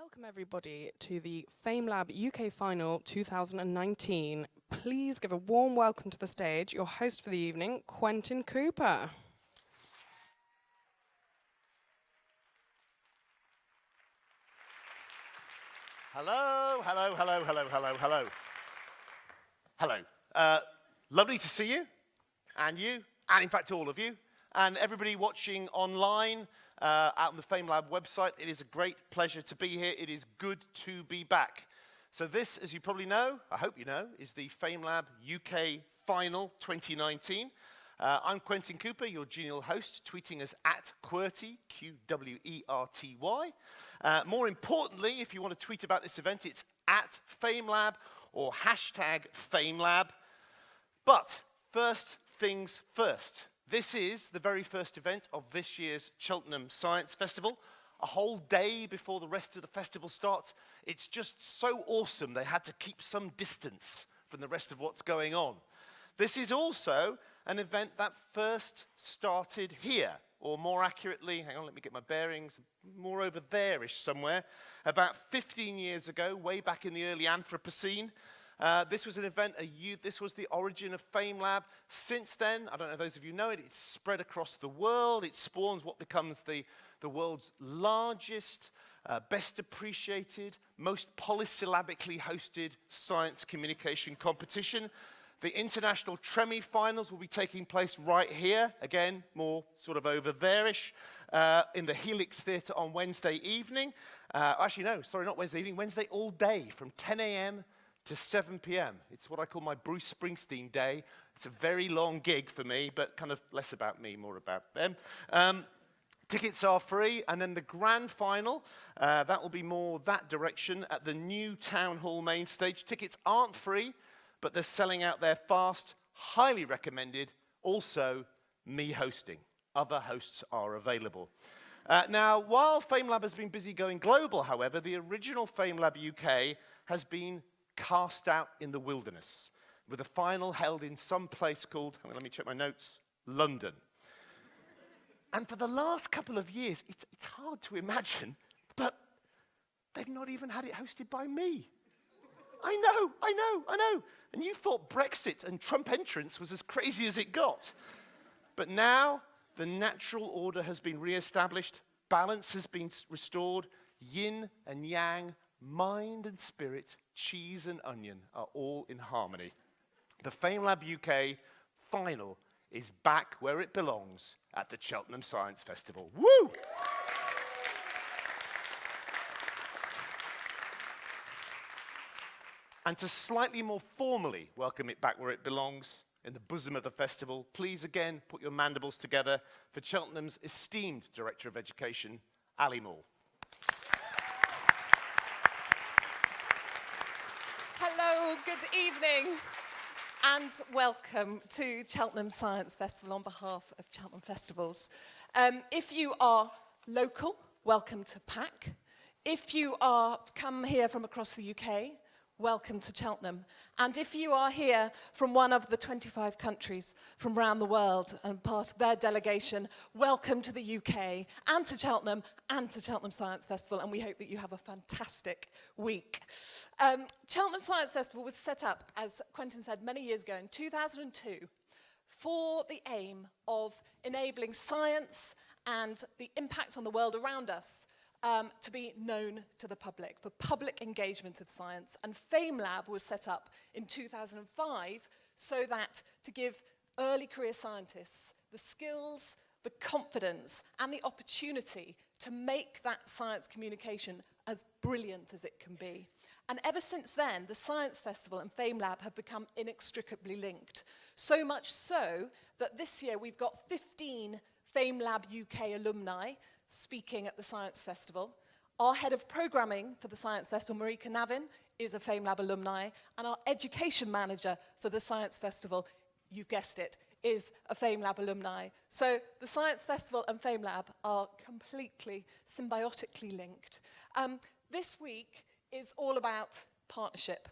Welcome everybody to the FameLab UK Final 2019. Please give a warm welcome to the stage, your host for the evening, Quentin Cooper. Hello, hello, hello, hello, hello, hello. Hello. Lovely to see you, and in fact all of you, and everybody watching online out on the FameLab website. It is a great pleasure to be here. It is good to be back. So this, as you probably know, I hope you know, is the FameLab UK Final 2019. I'm Quentin Cooper, your genial host, tweeting us at Qwerty, Qwerty. More importantly, if you want to tweet about this event, it's at FameLab or hashtag FameLab. But first things first. This is the very first event of this year's Cheltenham Science Festival. A whole day before the rest of the festival starts. It's just so awesome they had to keep some distance from the rest of what's going on. This is also an event that first started here, or more accurately, hang on, let me get my bearings, more over there-ish somewhere, about 15 years ago, way back in the early Anthropocene. This was an event, this was the origin of FameLab. Since then, I don't know if those of you know it, it's spread across the world. It spawns what becomes the world's largest, best appreciated, most polysyllabically hosted science communication competition. The international Tremi finals will be taking place right here, again, more sort of over there-ish, in the Helix Theatre on Wednesday evening. Actually, no, sorry, not Wednesday evening, Wednesday all day from 10 a.m. to 7 p.m. It's what I call my Bruce Springsteen day. It's a very long gig for me, but kind of less about me, more about them. Tickets are free, and then the grand final, that will be more that direction at the new Town Hall main stage. Tickets aren't free, but they're selling out there fast. Highly recommended. Also, me hosting. Other hosts are available. Now, while FameLab has been busy going global, however, the original FameLab UK has been cast out in the wilderness, with a final held in some place called, let me check my notes, London. And for the last couple of years, it's hard to imagine, but they've not even had it hosted by me. I know. And you thought Brexit and Trump entrance was as crazy as it got. But now, the natural order has been re-established, balance has been restored, yin and yang, mind and spirit, cheese and onion are all in harmony. The FameLab UK Final is back where it belongs at the Cheltenham Science Festival. Woo! And to slightly more formally welcome it back where it belongs, in the bosom of the festival, please again put your mandibles together for Cheltenham's esteemed Director of Education, Ali Moore. Hello, good evening, and welcome to Cheltenham Science Festival on behalf of Cheltenham Festivals. If you are local, welcome to PAC. If you are come here from across the UK, welcome to Cheltenham. And if you are here from one of the 25 countries from around the world and part of their delegation, welcome to the UK and to Cheltenham Science Festival, and we hope that you have a fantastic week. Cheltenham Science Festival was set up, as Quentin said, many years ago in 2002 for the aim of enabling science and the impact on the world around us to be known to the public, for public engagement of science. And FameLab was set up in 2005 so that to give early career scientists the skills, the confidence, and the opportunity to make that science communication as brilliant as it can be. And ever since then, the Science Festival and FameLab have become inextricably linked. So much so that this year we've got 15 FameLab UK alumni speaking at the Science Festival. Our head of programming for the Science Festival, Marika Navin, is a FameLab alumni, and our education manager for the Science Festival, you've guessed it, is a FameLab alumni. So the Science Festival and FameLab are completely symbiotically linked. This week is all about partnership.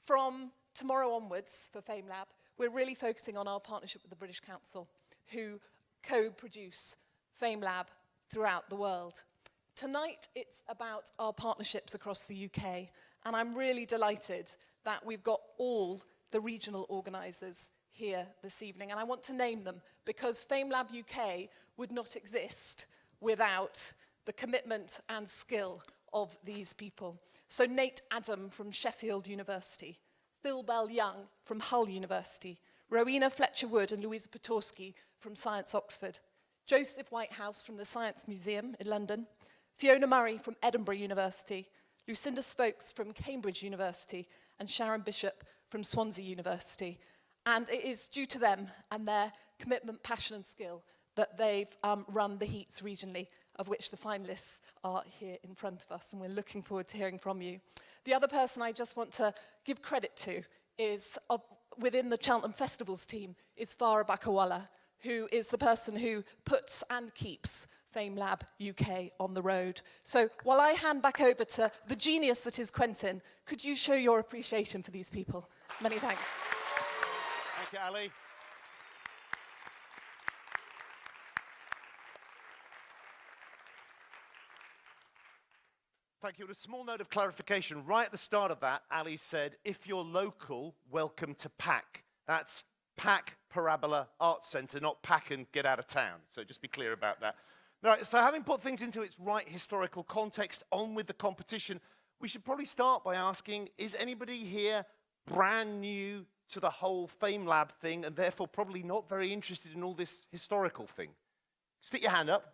From tomorrow onwards for FameLab, we're really focusing on our partnership with the British Council, who co-produce FameLab throughout the world. Tonight, it's about our partnerships across the UK, and I'm really delighted that we've got all the regional organisers here this evening, and I want to name them because FameLab UK would not exist without the commitment and skill of these people. So Nate Adam from Sheffield University, Phil Bell-Young from Hull University, Rowena Fletcher-Wood and Louisa Petorsky from Science Oxford, Joseph Whitehouse from the Science Museum in London, Fiona Murray from Edinburgh University, Lucinda Spokes from Cambridge University, and Sharon Bishop from Swansea University. And it is due to them and their commitment, passion and skill that they've run the heats regionally, of which the finalists are here in front of us, and we're looking forward to hearing from you. The other person I just want to give credit to is, within the Cheltenham Festivals team, is Farah Bakawala, who is the person who puts and keeps FameLab UK on the road. So while I hand back over to the genius that is Quentin, could you show your appreciation for these people? Many thanks. Thank you, Ali. Thank you. And a small note of clarification. Right at the start of that, Ali said, if you're local, welcome to PAC. That's PAC Parabola Arts Centre, not pack and get out of town. So just be clear about that. All right, so having put things into its right historical context, on with the competition, we should probably start by asking, is anybody here brand new to the whole FameLab thing and therefore probably not very interested in all this historical thing? Stick your hand up.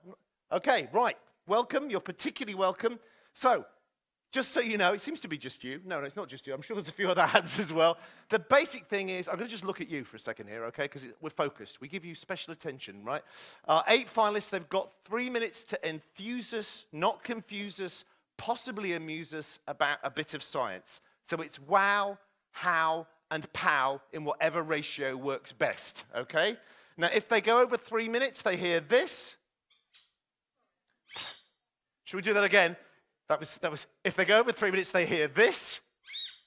Okay, right. Welcome. You're particularly welcome. So, just so you know, it seems to be just you. No, it's not just you. I'm sure there's a few other hands as well. The basic thing is, I'm going to just look at you for a second here, okay, because we're focused. We give you special attention, right? 8 finalists, they've got 3 minutes to enthuse us, not confuse us, possibly amuse us about a bit of science. So it's wow, how, and pow in whatever ratio works best, okay? Now, if they go over 3 minutes, they hear this. Should we do that again? That was, if they go over 3 minutes, they hear this.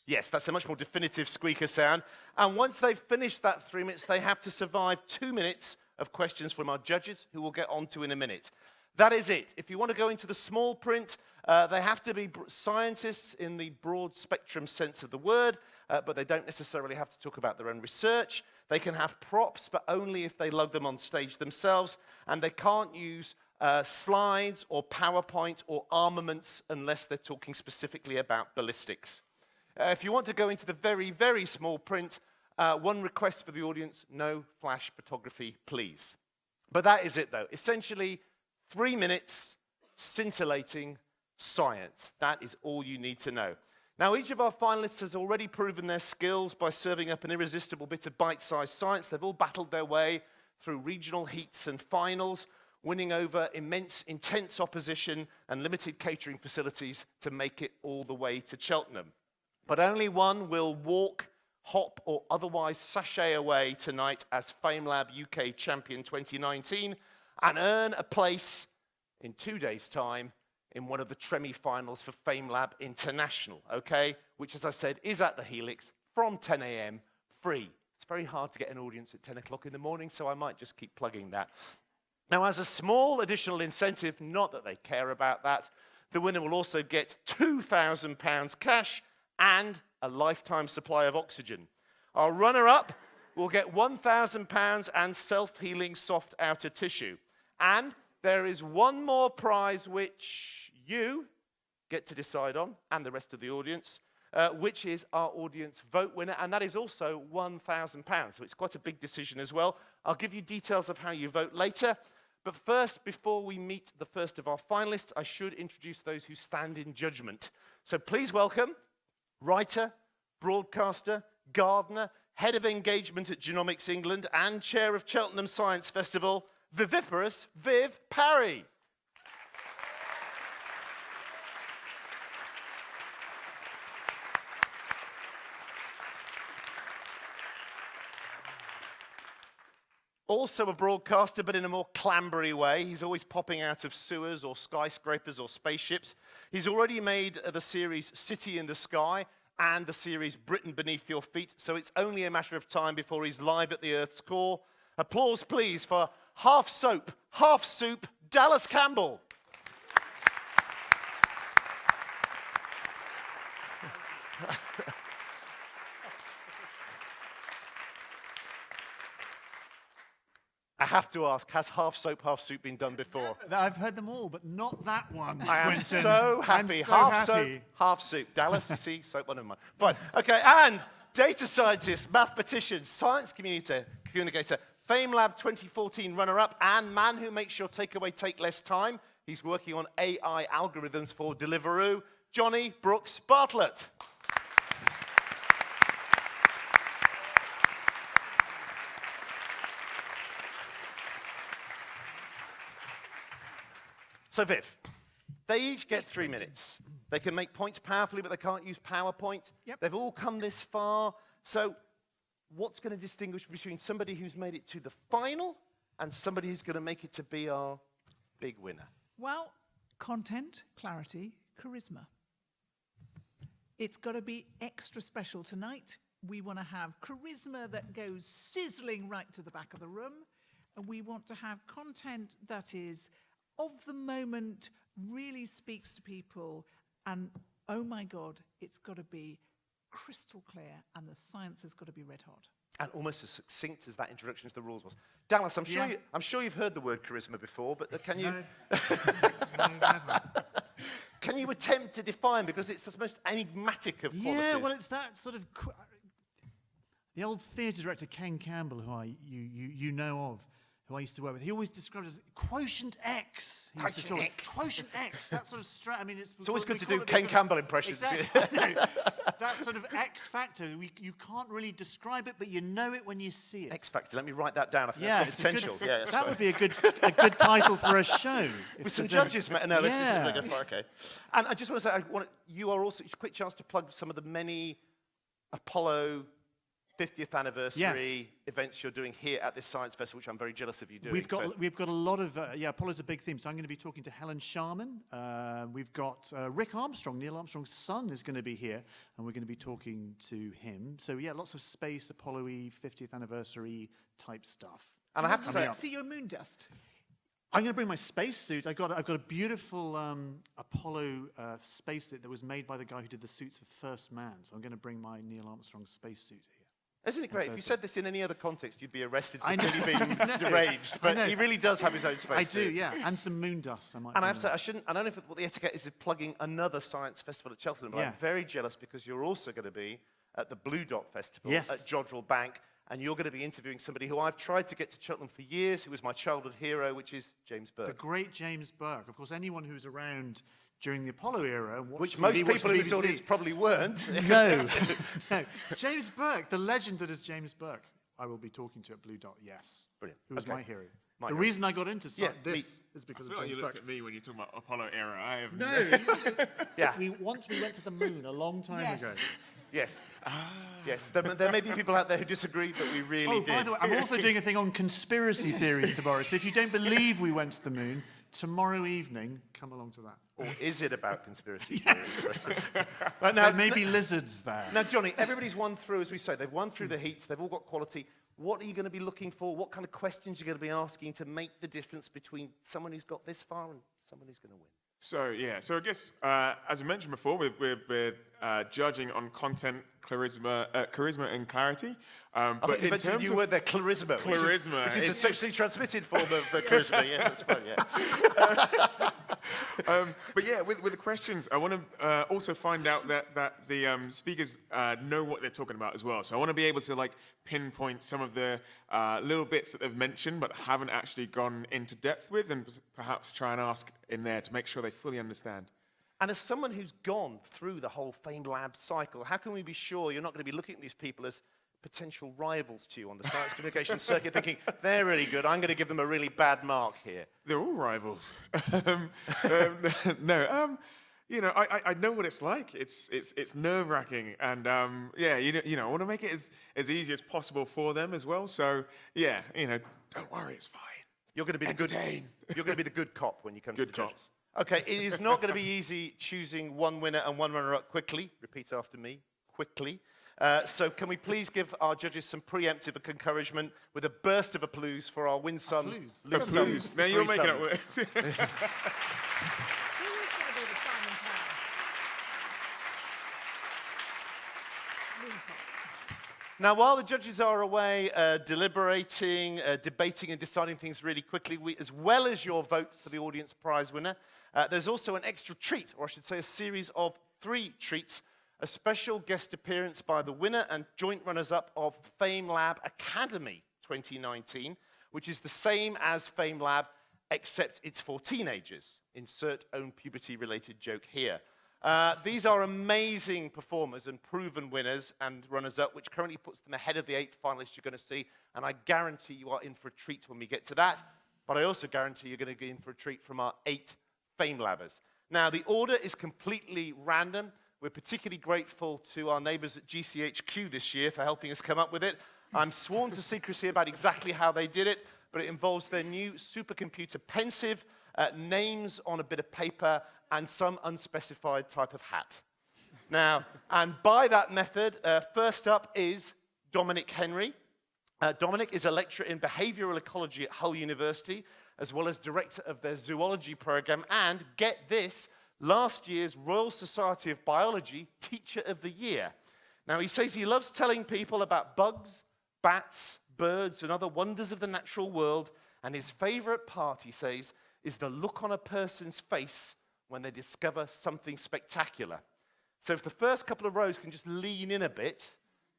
Yes, that's a much more definitive squeaker sound. And once they've finished that 3 minutes, they have to survive 2 minutes of questions from our judges, who we'll get on to in a minute. That is it. If you want to go into the small print, they have to be scientists in the broad spectrum sense of the word, but they don't necessarily have to talk about their own research. They can have props, but only if they lug them on stage themselves, and they can't use slides or PowerPoint or armaments unless they're talking specifically about ballistics. If you want to go into the very, very small print, one request for the audience: no flash photography, please. But that is it, though. Essentially, 3 minutes, scintillating science. That is all you need to know. Now, each of our finalists has already proven their skills by serving up an irresistible bit of bite-sized science. They've all battled their way through regional heats and finals, winning over immense, intense opposition and limited catering facilities to make it all the way to Cheltenham. But only one will walk, hop, or otherwise sashay away tonight as FameLab UK Champion 2019 and earn a place in 2 days' time in one of the semi-finals for FameLab International, okay? Which, as I said, is at the Helix from 10 a.m. free. It's very hard to get an audience at 10 o'clock in the morning, so I might just keep plugging that. Now, as a small additional incentive, not that they care about that, the winner will also get £2,000 cash and a lifetime supply of oxygen. Our runner-up will get £1,000 and self-healing soft outer tissue. And there is one more prize which you get to decide on, and the rest of the audience, which is our audience vote winner, and that is also £1,000. So it's quite a big decision as well. I'll give you details of how you vote later. But first, before we meet the first of our finalists, I should introduce those who stand in judgment. So please welcome writer, broadcaster, gardener, head of engagement at Genomics England, and chair of Cheltenham Science Festival, viviparous Viv Parry. Also a broadcaster, but in a more clambery way. He's always popping out of sewers or skyscrapers or spaceships. He's already made the series City in the Sky and the series Britain Beneath Your Feet, so it's only a matter of time before he's live at the Earth's core. Applause, please, for half soap, half soup, Dallas Campbell. I have to ask, has half soap, half soup been done before? I've heard them all, but not that one. I am Quentin. so happy. I'm so Half happy. soap, half soup. Dallas, you see, soap, one of mine. Fine. Okay, and data scientist, mathematician, science communicator, FameLab 2014 runner-up, and man who makes your takeaway take less time. He's working on AI algorithms for Deliveroo, Johnny Brooks Bartlett. So Viv, they each get 3 minutes. They can make points powerfully, but they can't use PowerPoint. Yep. They've all come this far. So what's going to distinguish between somebody who's made it to the final and somebody who's going to make it to be our big winner? Well, content, clarity, charisma. It's got to be extra special tonight. We want to have charisma that goes sizzling right to the back of the room. And we want to have content that is of the moment, really speaks to people. And oh my God, it's got to be crystal clear and the science has got to be red hot. And almost as succinct as that introduction to the rules was. Dallas, I'm sure, Yeah. I'm sure you've heard the word charisma before, but can you... No, never. Can you attempt to define, because it's the most enigmatic of qualities? Yeah, well, it's that sort of... The old theatre director, Ken Campbell, who you know of, who I used to work with, he always described it as quotient X. He used to Quotient talk- X. Quotient X, that sort of I mean, it's always good we to call do it Ken sort of- Campbell impressions. Exactly. I know. That sort of X factor, you can't really describe it, but you know it when you see it. X Factor, let me write that down. I think Yeah, that's it's got a good- potential. Yeah, that's that fine. would be a good title for a show. With some there's ever- judges, no, let's Yeah. just go for okay. And I just want to say, you are also, quick chance to plug some of the many Apollo 50th anniversary events you're doing here at this Science Festival, which I'm very jealous of you doing. We've got a lot of Mm. Apollo's a big theme. So I'm going to be talking to Helen Sharman. We've got Rick Armstrong, Neil Armstrong's son, is going to be here, and we're going to be talking to him. So yeah, lots of space Apollo-y 50th anniversary type stuff. And I have to say, Let's see your moon dust. I'm going to bring my space suit. I've got a beautiful Apollo spacesuit that was made by the guy who did the suits for First Man. So I'm going to bring my Neil Armstrong spacesuit here. isn't it great? If you said this in any other context, you'd be arrested for I know. really being deranged. I But know. he really does have his own space I do, suit. yeah, and some moon dust. I might. And I bring have to say, I don't know what the etiquette is of plugging another science festival at Cheltenham, but Yeah. I'm very jealous because you're also going to be at the Blue Dot Festival Yes. at Jodrell Bank, and you're going to be interviewing somebody who I've tried to get to Cheltenham for years, who was my childhood hero, which is James The Burke. great James Burke. Of course, anyone who's around during the Apollo era and watched Which TV, most watched people the in this BBC. audience probably weren't. No, no. James Burke, the legend that is James Burke, I will be talking to at Blue Dot, yes. Brilliant. Who was Okay. my hero. My the hero. reason I got into Yeah, this is because I of feel like James you looked Burke. at me when you talk about Apollo era. I have No, Yeah. once we went to the moon a long time Yes. ago. Yes. Yes. There may be people out there who disagree, but we really Oh, did. by the way, I'm also doing a thing on conspiracy theories tomorrow. So if you don't believe we went to the moon, tomorrow evening, come along to that. Or is it about conspiracy theories? But now, There may be lizards there. now, Johnny, everybody's won through, as we say, they've won through the heats, they've all got quality. What are you going to be looking for? What kind of questions are you going to be asking to make the difference between someone who's got this far and someone who's going to win? So I guess as we mentioned before, we're judging on content, charisma, and clarity. I But think in invented a terms new of word there, charisma. Charisma, Which is a it's sexually just- transmitted form of charisma. Yes, that's fine, yeah. but yeah, with the questions, I want to also find out that the speakers know what they're talking about as well. So I want to be able to like pinpoint some of the little bits that they've mentioned but haven't actually gone into depth with, and perhaps try and ask in there to make sure they fully understand. And as someone who's gone through the whole FameLab cycle, how can we be sure you're not going to be looking at these people as potential rivals to you on the science communication circuit, thinking, they're really good, I'm going to give them a really bad mark here? They're all rivals. You know, I know what it's like. It's nerve-wracking, and you know, I want to make it as easy as possible for them as well. So yeah, you know, don't worry, it's fine. You're going to be the good. Entertain. You're going to be the good cop when you come to Good the cop. judges. Okay, it is not going to be easy choosing one winner and one runner-up quickly. Repeat after me, quickly. So can we please give our judges some preemptive encouragement with a burst of applause for our win son, Applause. Luke Applause. Sutton, Now you're free making son. it worse. Who is going to be the Simon Cowell? Now, while the judges are away deliberating, debating and deciding things really quickly, as well as your vote for the audience prize winner, there's also an extra treat, or I should say a series of 3 treats, a special guest appearance by the winner and joint runners-up of FameLab Academy 2019, which is the same as FameLab, except it's for teenagers. Insert own puberty-related joke here. These are amazing performers and proven winners and runners-up, which currently puts them ahead of the 8 finalists you're going to see, and I guarantee you are in for a treat when we get to that, but I also guarantee you're going to get in for a treat from our 8 FameLabbers. Now, the order is completely random. We're particularly grateful to our neighbours at GCHQ this year for helping us come up with it. I'm sworn to secrecy about exactly how they did it, but it involves their new supercomputer Pensive, names on a bit of paper, and some unspecified type of hat. Now, and by that method, first up is Dominic Henry. Dominic is a lecturer in behavioral ecology at Hull University, as well as director of their zoology program, and get this, last year's Royal Society of Biology Teacher of the Year. Now, he says he loves telling people about bugs, bats, birds, and other wonders of the natural world, and his favorite part, he says, is the look on a person's face when they discover something spectacular. So if the first couple of rows can just lean in a bit,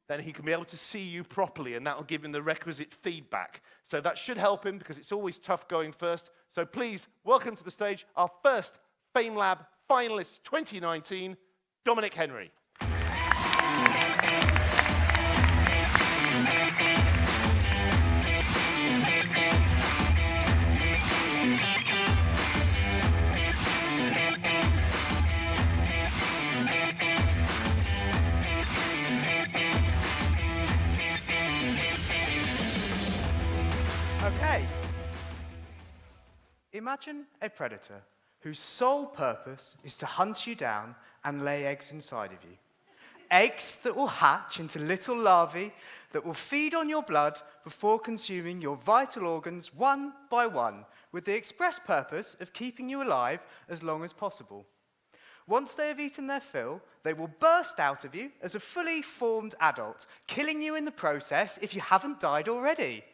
then he can be able to see you properly, and that will give him the requisite feedback. So that should help him, because it's always tough going first. So please, welcome to the stage our first FameLab Finalist 2019, Dominic Henry. Okay. Imagine a predator whose sole purpose is to hunt you down and lay eggs inside of you. Eggs that will hatch into little larvae that will feed on your blood before consuming your vital organs one by one, with the express purpose of keeping you alive as long as possible. Once they have eaten their fill, they will burst out of you as a fully formed adult, killing you in the process if you haven't died already.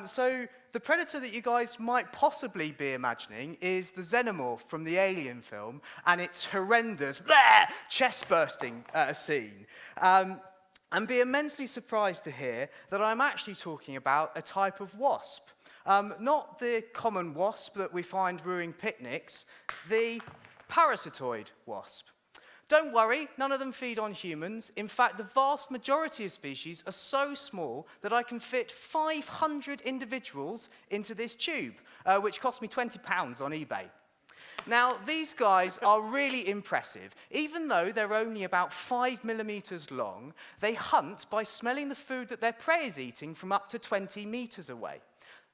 So the predator that you guys might possibly be imagining is the xenomorph from the Alien film and its horrendous chest-bursting scene. And be immensely surprised to hear that I'm actually talking about a type of wasp. Not the common wasp that we find ruining picnics, the parasitoid wasp. Don't worry, none of them feed on humans. In fact, the vast majority of species are so small that I can fit 500 individuals into this tube, which cost me £20 on eBay. Now, these guys are really impressive. Even though they're only about 5 millimeters long, they hunt by smelling the food that their prey is eating from up to 20 meters away.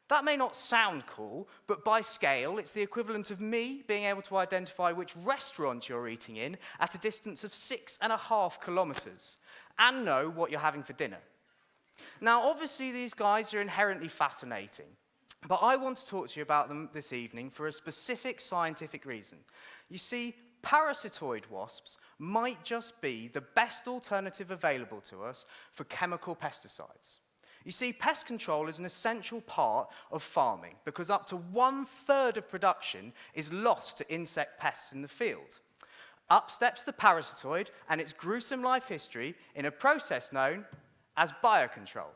That may not sound cool, but by scale, it's the equivalent of me being able to identify which restaurant you're eating in at a distance of 6.5 kilometers, and know what you're having for dinner. Now, obviously, these guys are inherently fascinating, but I want to talk to you about them this evening for a specific scientific reason. You see, parasitoid wasps might just be the best alternative available to us for chemical pesticides. You see, pest control is an essential part of farming because up to 1/3 of production is lost to insect pests in the field. Up steps the parasitoid and its gruesome life history in a process known as biocontrol.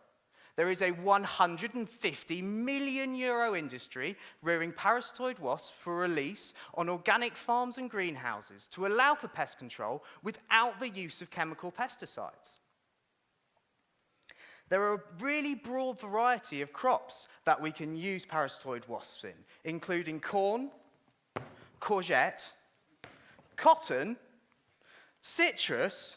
There is a €150 million industry rearing parasitoid wasps for release on organic farms and greenhouses to allow for pest control without the use of chemical pesticides. There are a really broad variety of crops that we can use parasitoid wasps in, including corn, courgette, cotton, citrus,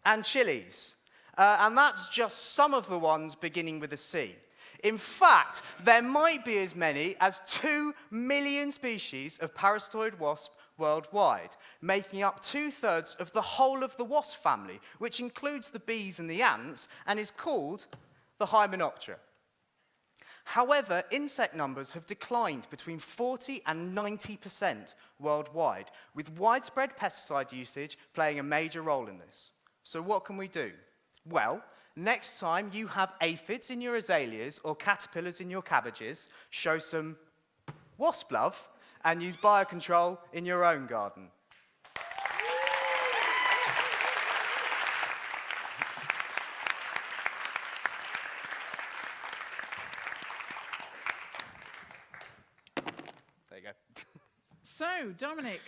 and chilies. And that's just some of the ones beginning with a C. In fact, there might be as many as 2 million species of parasitoid wasp worldwide, making up 2/3 of the whole of the wasp family, which includes the bees and the ants, and is called the Hymenoptera. However, insect numbers have declined between 40 and 90% worldwide, with widespread pesticide usage playing a major role in this. So what can we do? Well, next time you have aphids in your azaleas or caterpillars in your cabbages, show some wasp love and use biocontrol in your own garden. There you go. So, Dominic,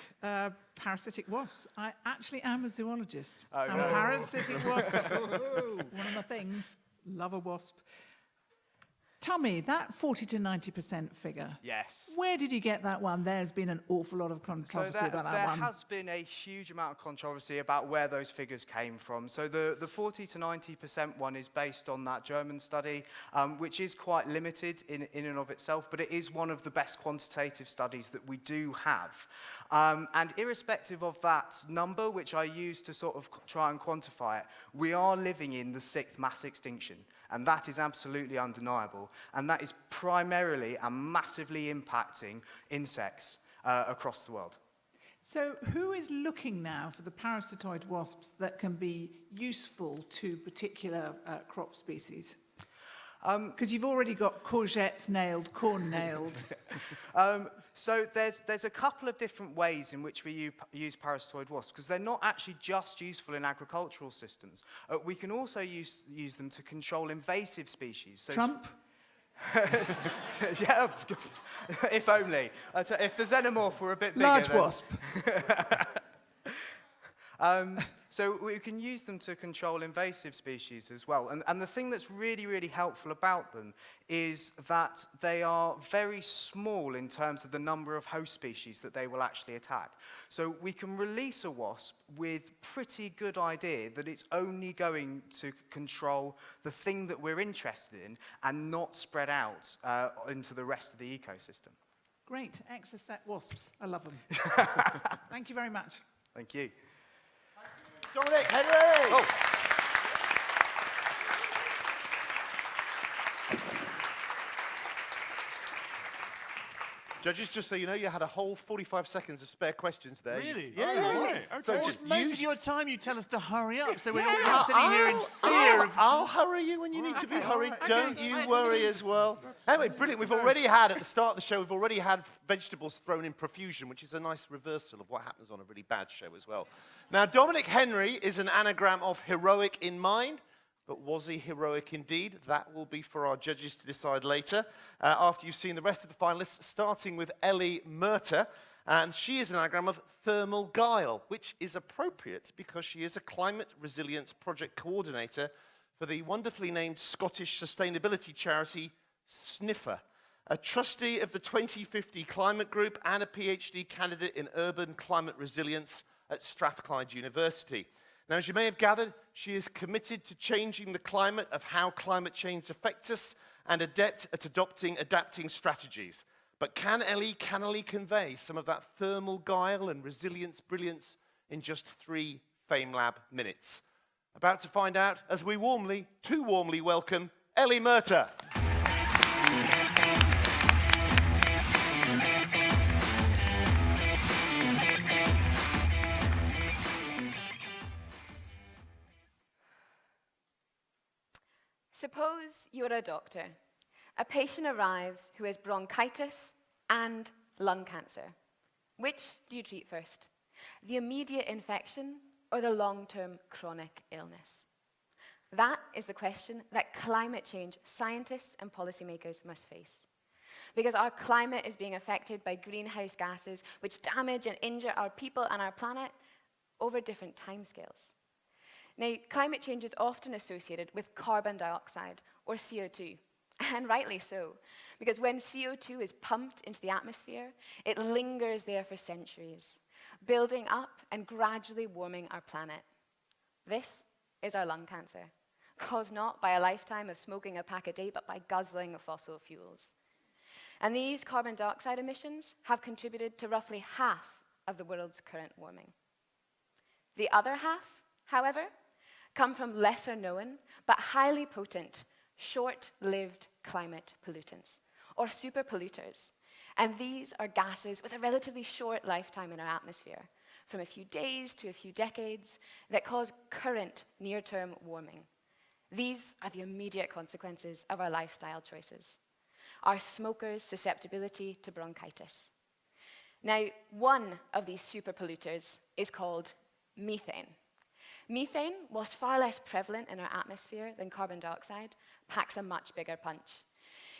parasitic wasps. I actually am a zoologist. Oh, and no. parasitic wasps, one of my things. Love a wasp. Tommy, that 40 to 90% figure. Yes. Where did you get that one? There's been an awful lot of controversy about that there one. has been a huge amount of controversy about where those figures came from. So the 40 to 90% one is based on that German study, which is quite limited in and of itself, but it is one of the best quantitative studies that we do have. And irrespective of that number, which I use to sort of try and quantify it, we are living in the 6th mass extinction. And that is absolutely undeniable. And that is primarily and massively impacting insects across the world. So who is looking now for the parasitoid wasps that can be useful to particular crop species? Because you've already got courgettes nailed, corn nailed. So there's a couple of different ways in which we use parasitoid wasps, because they're not actually just useful in agricultural systems. We can also use them to control invasive species. So Trump? Yeah, if only. If the xenomorph were a bit bigger. Large then- wasp. So we can use them to control invasive species as well. And the thing that's really, really helpful about them is that they are very small in terms of the number of host species that they will actually attack. So we can release a wasp with pretty good idea that it's only going to control the thing that we're interested in and not spread out into the rest of the ecosystem. Great. Exocet wasps. I love them. Thank you very much. Thank you. Dominic Henry! Oh. Judges, just so you know, you had a whole 45 seconds of spare questions there. Really? Yeah, Oh, yeah, yeah. right. Okay. So Well, just Most use of your time you tell us to hurry up, so we're Yeah. not sitting here in fear of... I'll hurry you when you need to be hurried. okay. Don't you Okay. worry as well. Anyway, brilliant. We've already had, at the start of the show, we've already had vegetables thrown in profusion, which is a nice reversal of what happens on a really bad show as well. Now, Dominic Henry is an anagram of heroic in mind, but was he heroic indeed? That will be for our judges to decide later, after you've seen the rest of the finalists, starting with Ellie Murter. And she is an anagram of thermal guile, which is appropriate because she is a climate resilience project coordinator for the wonderfully named Scottish sustainability charity Sniffer, a trustee of the 2050 Climate Group and a PhD candidate in urban climate resilience at Strathclyde University. Now, as you may have gathered, she is committed to changing the climate of how climate change affects us and adept at adapting strategies. But can Ellie cannily convey some of that thermal guile and resilience brilliance in just 3 FameLab minutes? About to find out as we too warmly welcome Ellie Murter. Suppose you're a doctor. A patient arrives who has bronchitis and lung cancer. Which do you treat first? The immediate infection or the long-term chronic illness? That is the question that climate change scientists and policymakers must face. Because our climate is being affected by greenhouse gases which damage and injure our people and our planet over different timescales. Now, climate change is often associated with carbon dioxide, or CO2, and rightly so, because when CO2 is pumped into the atmosphere, it lingers there for centuries, building up and gradually warming our planet. This is our lung cancer, caused not by a lifetime of smoking a pack a day, but by guzzling of fossil fuels. And these carbon dioxide emissions have contributed to roughly half of the world's current warming. The other half, however, come from lesser known but highly potent, short-lived climate pollutants, or super polluters. And these are gases with a relatively short lifetime in our atmosphere, from a few days to a few decades, that cause current near-term warming. These are the immediate consequences of our lifestyle choices. Our smokers' susceptibility to bronchitis. Now, one of these super polluters is called methane. Methane, whilst far less prevalent in our atmosphere than carbon dioxide, packs a much bigger punch.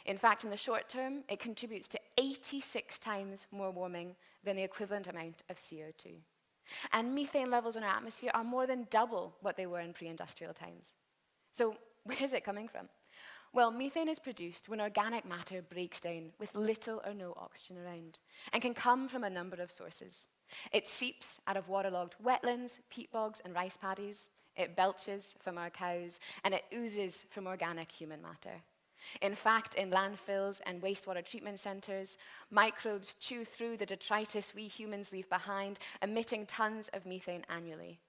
In fact, in the short term, it contributes to 86 times more warming than the equivalent amount of CO2. And methane levels in our atmosphere are more than double what they were in pre-industrial times. So where is it coming from? Well, methane is produced when organic matter breaks down with little or no oxygen around, and can come from a number of sources. It seeps out of waterlogged wetlands, peat bogs, and rice paddies. It belches from our cows, and it oozes from organic human matter. In fact, in landfills and wastewater treatment centres, microbes chew through the detritus we humans leave behind, emitting tons of methane annually,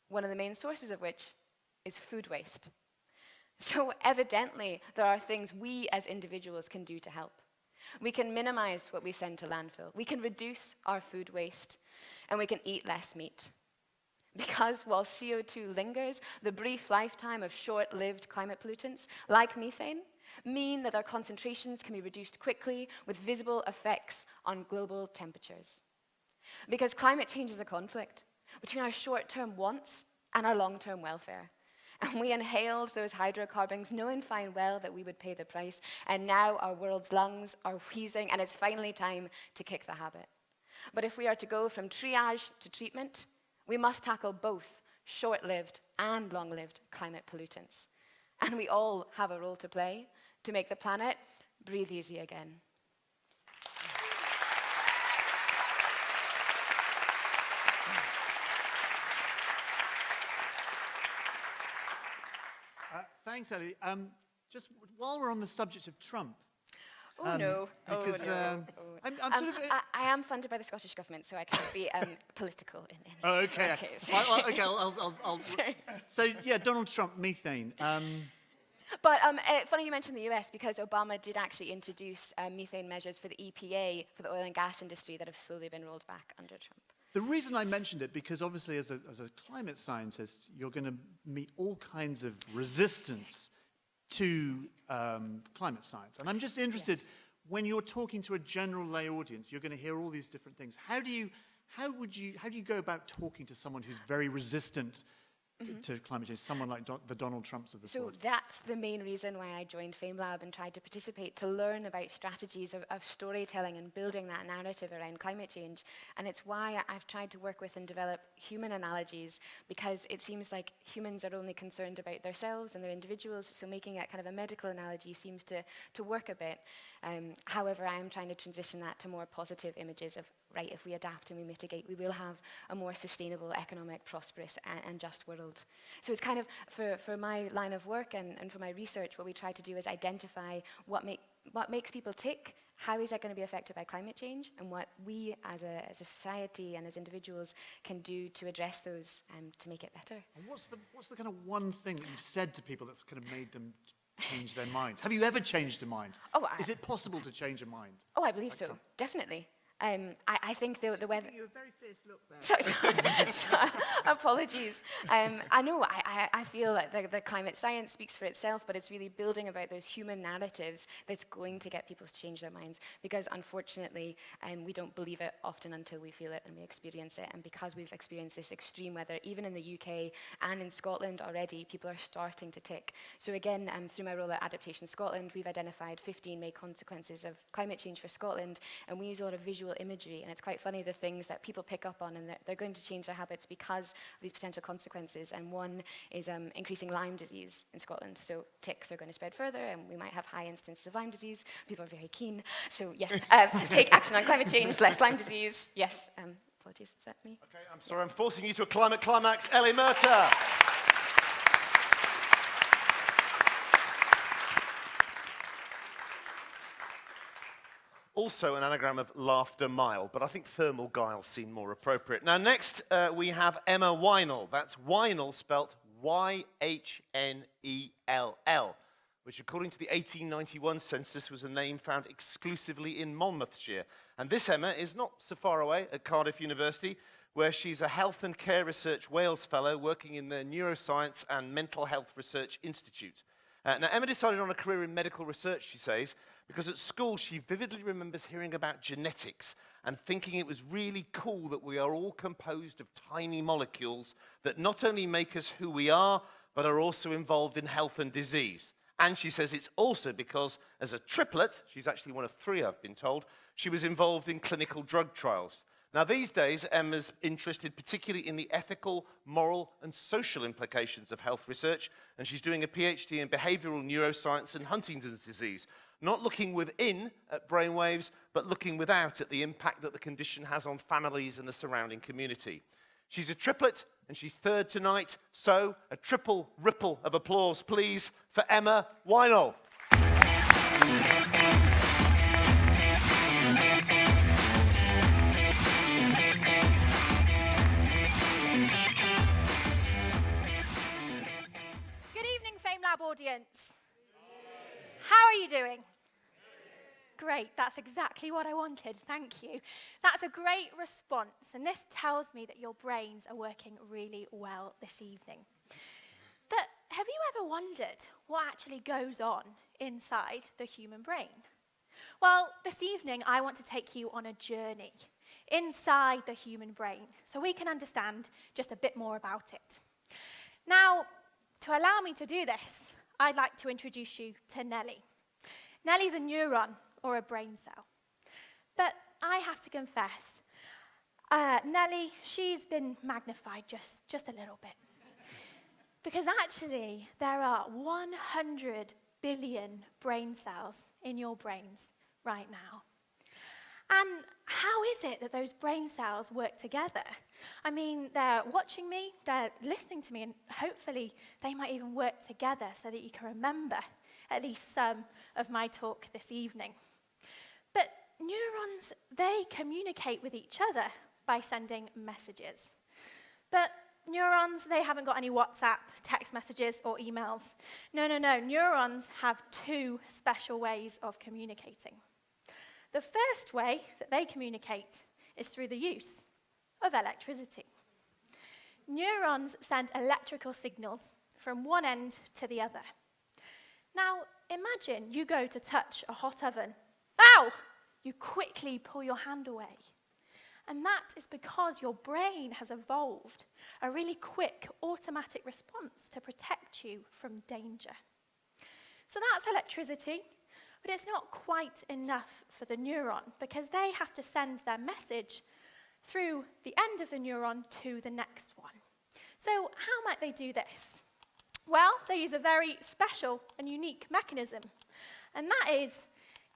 one of the main sources of which is food waste. So evidently, there are things we as individuals can do to help. We can minimize what we send to landfill. We can reduce our food waste, and we can eat less meat. Because while CO2 lingers, the brief lifetime of short-lived climate pollutants, like methane, mean that their concentrations can be reduced quickly with visible effects on global temperatures. Because climate change is a conflict between our short-term wants and our long-term welfare. And we inhaled those hydrocarbons knowing fine well that we would pay the price, and now our world's lungs are wheezing, and it's finally time to kick the habit. But if we are to go from triage to treatment, we must tackle both short-lived and long-lived climate pollutants. And we all have a role to play to make the planet breathe easy again. Thanks, Ellie. Just while we're on the subject of Trump. No. Because I'm sort of... I am funded by the Scottish Government, so I can't be political in any Oh, okay. case. I'll Sorry. So, yeah, Donald Trump, methane. But funny you mentioned the US, because Obama did actually introduce methane measures for the EPA for the oil and gas industry that have slowly been rolled back under Trump. The reason I mentioned it, because obviously as a climate scientist, you're going to meet all kinds of resistance to climate science. And I'm just interested, when you're talking to a general lay audience, you're going to hear all these different things. How do you go about talking to someone who's very resistant to climate change, someone like the Donald Trumps of the So world? that's the main reason why I joined FameLab and tried to participate, to learn about strategies of storytelling and building that narrative around climate change. And it's why I've tried to work with and develop human analogies, because it seems like humans are only concerned about themselves and their individuals, so making it kind of a medical analogy seems to work a bit. However, I am trying to transition that to more positive images of, right, if we adapt and we mitigate, we will have a more sustainable, economic, prosperous, and just world. So it's kind of, for my line of work and for my research, what we try to do is identify what makes people tick, how is that going to be affected by climate change, and what we as a society and as individuals can do to address those to make it better. And what's the kind of one thing that you've said to people that's kind of made them change their minds? Have you ever changed a mind? Is it possible to change a mind? Oh, I believe so, definitely. I think the weather... You have a very fierce look there. Sorry, apologies. I know, I feel like the climate science speaks for itself, but it's really building about those human narratives that's going to get people to change their minds, because unfortunately, we don't believe it often until we feel it and we experience it. And because we've experienced this extreme weather, even in the UK and in Scotland already, people are starting to tick. So again, through my role at Adaptation Scotland, we've identified 15 main consequences of climate change for Scotland, and we use a lot of visual imagery, and it's quite funny the things that people pick up on, and they're going to change their habits because of these potential consequences. And one is increasing Lyme disease in Scotland. So ticks are going to spread further, and we might have high instances of Lyme disease. People are very keen. So yes, take action on climate change, less Lyme disease. Yes, apologies, is that me? Okay, I'm sorry, I'm forcing you to a climate climax. Ellie Murta. Also an anagram of laughter mile, but I think thermal guile seemed more appropriate. Now next we have Emma Weinell. That's Weinell spelt Y-H-N-E-L-L, which according to the 1891 census was a name found exclusively in Monmouthshire. And this Emma is not so far away at Cardiff University, where she's a Health and Care Research Wales Fellow working in the Neuroscience and Mental Health Research Institute. Now, Emma decided on a career in medical research, she says, because at school she vividly remembers hearing about genetics and thinking it was really cool that we are all composed of tiny molecules that not only make us who we are, but are also involved in health and disease. And she says it's also because, as a triplet, she's actually one of three, I've been told, she was involved in clinical drug trials. Now, these days, Emma's interested particularly in the ethical, moral, and social implications of health research, and she's doing a PhD in behavioral neuroscience and Huntington's disease, not looking within at brainwaves, but looking without at the impact that the condition has on families and the surrounding community. She's a triplet, and she's third tonight, so a triple ripple of applause, please, for Emma Weinol. Good evening, FameLab audience. How are you doing? Great, that's exactly what I wanted, thank you. That's a great response, and this tells me that your brains are working really well this evening. But have you ever wondered what actually goes on inside the human brain? Well, this evening I want to take you on a journey inside the human brain so we can understand just a bit more about it. Now, to allow me to do this, I'd like to introduce you to Nellie. Nellie's a neuron, or a brain cell. But I have to confess, Nellie, she's been magnified just a little bit. Because actually, there are 100 billion brain cells in your brains right now. And how is it that those brain cells work together? I mean, they're watching me, they're listening to me, and hopefully they might even work together so that you can remember at least some of my talk this evening. But neurons, they communicate with each other by sending messages. But neurons, they haven't got any WhatsApp, text messages, or emails. No. Neurons have two special ways of communicating. The first way that they communicate is through the use of electricity. Neurons send electrical signals from one end to the other. Now, imagine you go to touch a hot oven. Ow! You quickly pull your hand away. And that is because your brain has evolved a really quick automatic response to protect you from danger. So that's electricity, but it's not quite enough for the neuron because they have to send their message through the end of the neuron to the next one. So how might they do this? Well, they use a very special and unique mechanism, and that is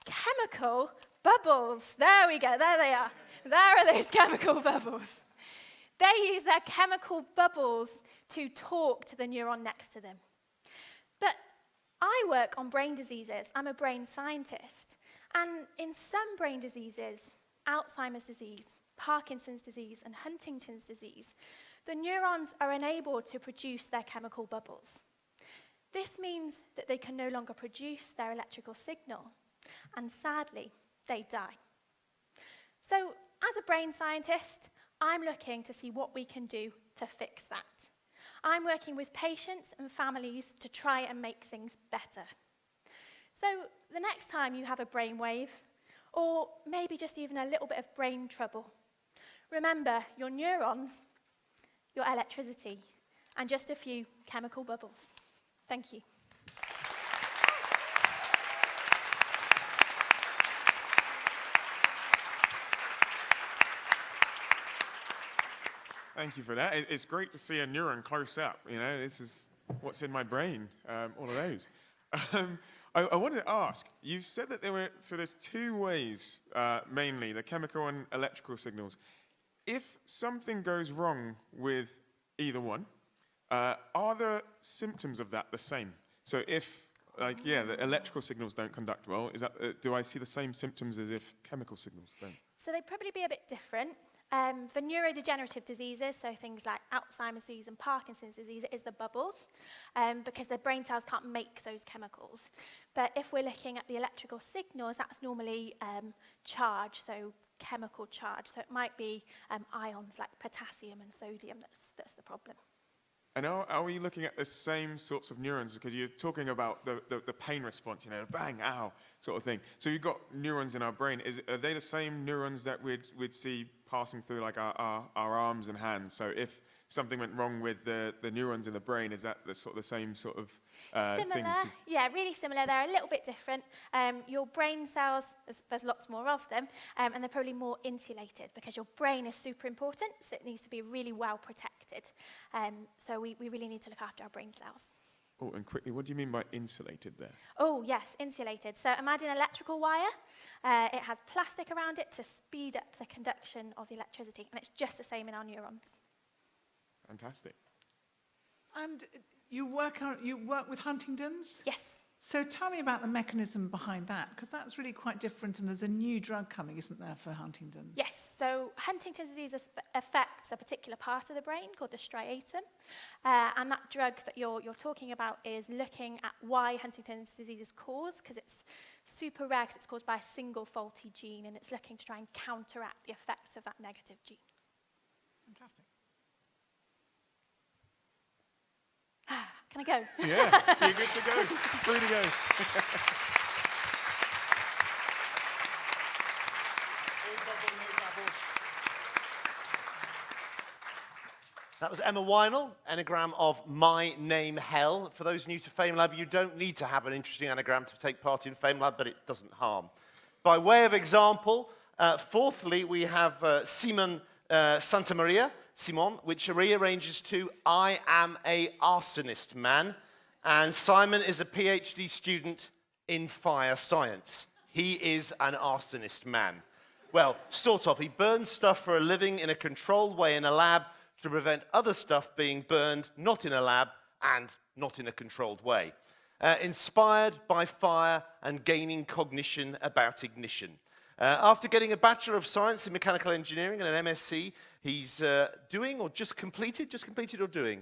chemical bubbles. There we go, there they are. There are those chemical bubbles. They use their chemical bubbles to talk to the neuron next to them. But I work on brain diseases. I'm a brain scientist. And in some brain diseases, Alzheimer's disease, Parkinson's disease, and Huntington's disease, the neurons are unable to produce their chemical bubbles. This means that they can no longer produce their electrical signal, and sadly, they die. So, as a brain scientist, I'm looking to see what we can do to fix that. I'm working with patients and families to try and make things better. So, the next time you have a brainwave, or maybe just even a little bit of brain trouble, remember your neurons, your electricity, and just a few chemical bubbles. Thank you. Thank you for that. It's great to see a neuron close up. You know, this is what's in my brain, all of those. I wanted to ask, you've said that there's two ways, mainly, the chemical and electrical signals. If something goes wrong with either one, are the symptoms of that the same? So if, the electrical signals don't conduct well, do I see the same symptoms as if chemical signals don't? So they'd probably be a bit different. For neurodegenerative diseases, so things like Alzheimer's disease and Parkinson's disease, it is the bubbles, because the brain cells can't make those chemicals. But if we're looking at the electrical signals, that's normally charge, so chemical charge. So it might be ions like potassium and sodium that's the problem. And are we looking at the same sorts of neurons? Because you're talking about the pain response, you know, bang, ow, sort of thing. So you've got neurons in our brain. Are they the same neurons that we'd see passing through like our arms and hands? So if something went wrong with the neurons in the brain, is that the same sort of Similar, things? yeah, really similar. They're a little bit different. Your brain cells, there's lots more of them, and they're probably more insulated because your brain is super important, so it needs to be really well protected. So we really need to look after our brain cells. Oh, and quickly, what do you mean by insulated there? Oh, yes, insulated. So imagine an electrical wire. It has plastic around it to speed up the conduction of the electricity, and it's just the same in our neurons. Fantastic. And you work with Huntington's? Yes. So tell me about the mechanism behind that, because that's really quite different, and there's a new drug coming, isn't there, for Huntington's? Yes, so Huntington's disease affects a particular part of the brain called the striatum, and that drug that you're talking about is looking at why Huntington's disease is caused, because it's super rare, because it's caused by a single faulty gene, and it's looking to try and counteract the effects of that negative gene. Fantastic. Can I go? Yeah, you're good to go. Free to go. That was Emma Weinel, anagram of My Name Hell. For those new to FameLab, you don't need to have an interesting anagram to take part in FameLab, but it doesn't harm. By way of example, fourthly, we have Simon Santamaria, Simon, which rearranges to I am a arsonist man, and Simon is a PhD student in fire science. He is an arsonist man. Well, sort of. He burns stuff for a living in a controlled way in a lab to prevent other stuff being burned, not in a lab and not in a controlled way. Inspired by fire and gaining cognition about ignition. After getting a Bachelor of Science in Mechanical Engineering and an MSc, he's doing or just completed or doing?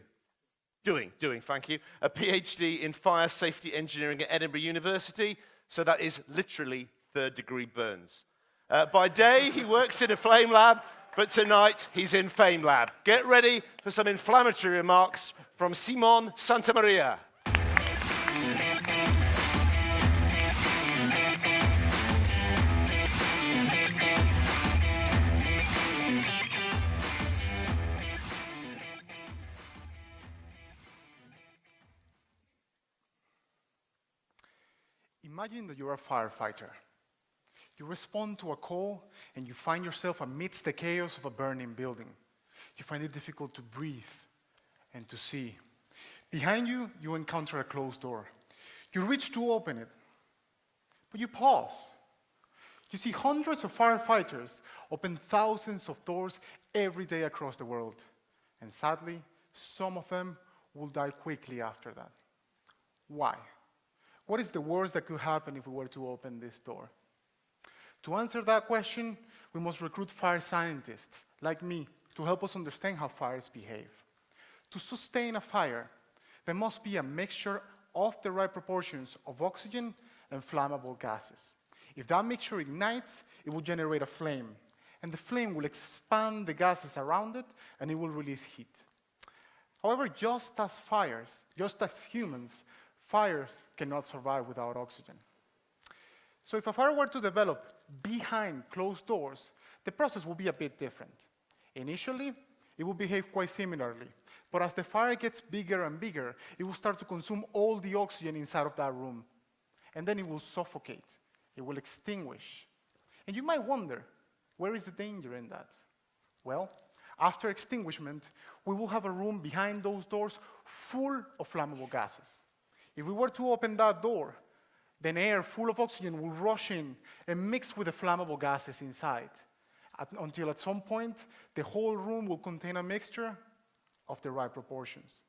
Doing, thank you. A PhD in Fire Safety Engineering at Edinburgh University, so that is literally third-degree burns. By day, he works in a flame lab, but tonight he's in FameLab. Get ready for some inflammatory remarks from Simon Santamaria. Imagine that you're a firefighter. You respond to a call and you find yourself amidst the chaos of a burning building. You find it difficult to breathe and to see. Behind you, you encounter a closed door. You reach to open it, but you pause. You see hundreds of firefighters open thousands of doors every day across the world. And sadly, some of them will die quickly after that. Why? What is the worst that could happen if we were to open this door? To answer that question, we must recruit fire scientists, like me, to help us understand how fires behave. To sustain a fire, there must be a mixture of the right proportions of oxygen and flammable gases. If that mixture ignites, it will generate a flame, and the flame will expand the gases around it, and it will release heat. However, just as humans, fires cannot survive without oxygen. So if a fire were to develop behind closed doors, the process will be a bit different. Initially, it will behave quite similarly, but as the fire gets bigger and bigger, it will start to consume all the oxygen inside of that room, and then it will suffocate, it will extinguish. And you might wonder, where is the danger in that? Well, after extinguishment, we will have a room behind those doors full of flammable gases. If we were to open that door, then air full of oxygen will rush in and mix with the flammable gases inside, until at some point, the whole room will contain a mixture of the right proportions.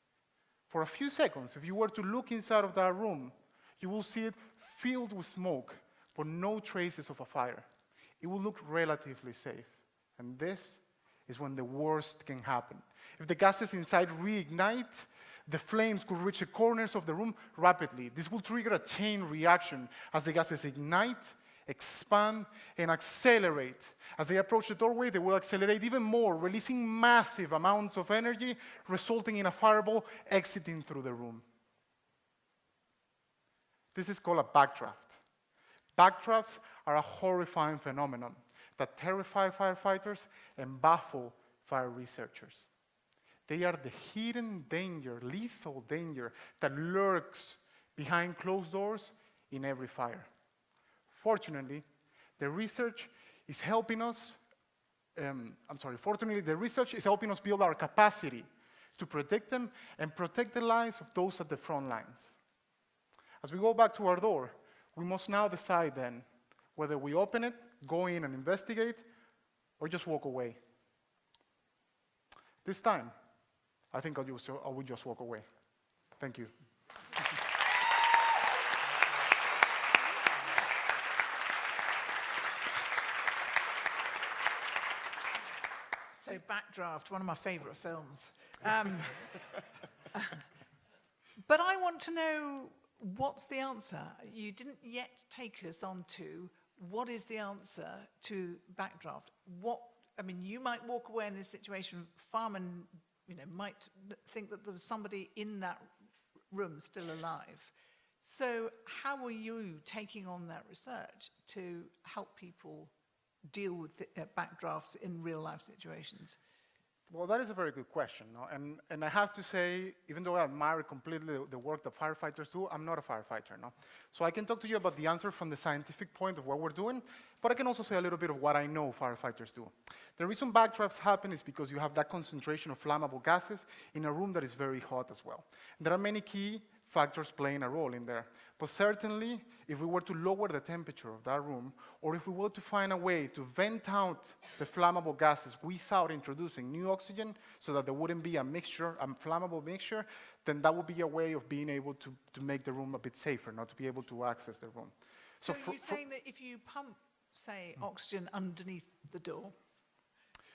For a few seconds, if you were to look inside of that room, you will see it filled with smoke, but no traces of a fire. It will look relatively safe. And this is when the worst can happen. If the gases inside reignite, the flames could reach the corners of the room rapidly. This will trigger a chain reaction as the gases ignite, expand, and accelerate. As they approach the doorway, they will accelerate even more, releasing massive amounts of energy, resulting in a fireball exiting through the room. This is called a backdraft. Backdrafts are a horrifying phenomenon that terrify firefighters and baffle fire researchers. They are the hidden danger, lethal danger, that lurks behind closed doors in every fire. Fortunately, the research is helping us build our capacity to predict them and protect the lives of those at the front lines. As we go back to our door, we must now decide then whether we open it, go in and investigate, or just walk away. This time, I think I will just walk away. Thank you. So Backdraft, one of my favourite films. But I want to know, what's the answer? You didn't yet take us on to what is the answer to Backdraft. You might walk away in this situation, firemen, might think that there was somebody in that room still alive. So how are you taking on that research to help people deal with backdrafts in real life situations? Well, that is a very good question. No? And I have to say, even though I admire completely the work that firefighters do, I'm not a firefighter. No? So I can talk to you about the answer from the scientific point of what we're doing, but I can also say a little bit of what I know firefighters do. The reason backdrafts happen is because you have that concentration of flammable gases in a room that is very hot as well. And there are many key factors playing a role in there. But certainly, if we were to lower the temperature of that room, or if we were to find a way to vent out the flammable gases without introducing new oxygen, so that there wouldn't be a flammable mixture, then that would be a way of being able to make the room a bit safer, not to be able to access the room. So you're saying that if you pump, say, oxygen underneath the door?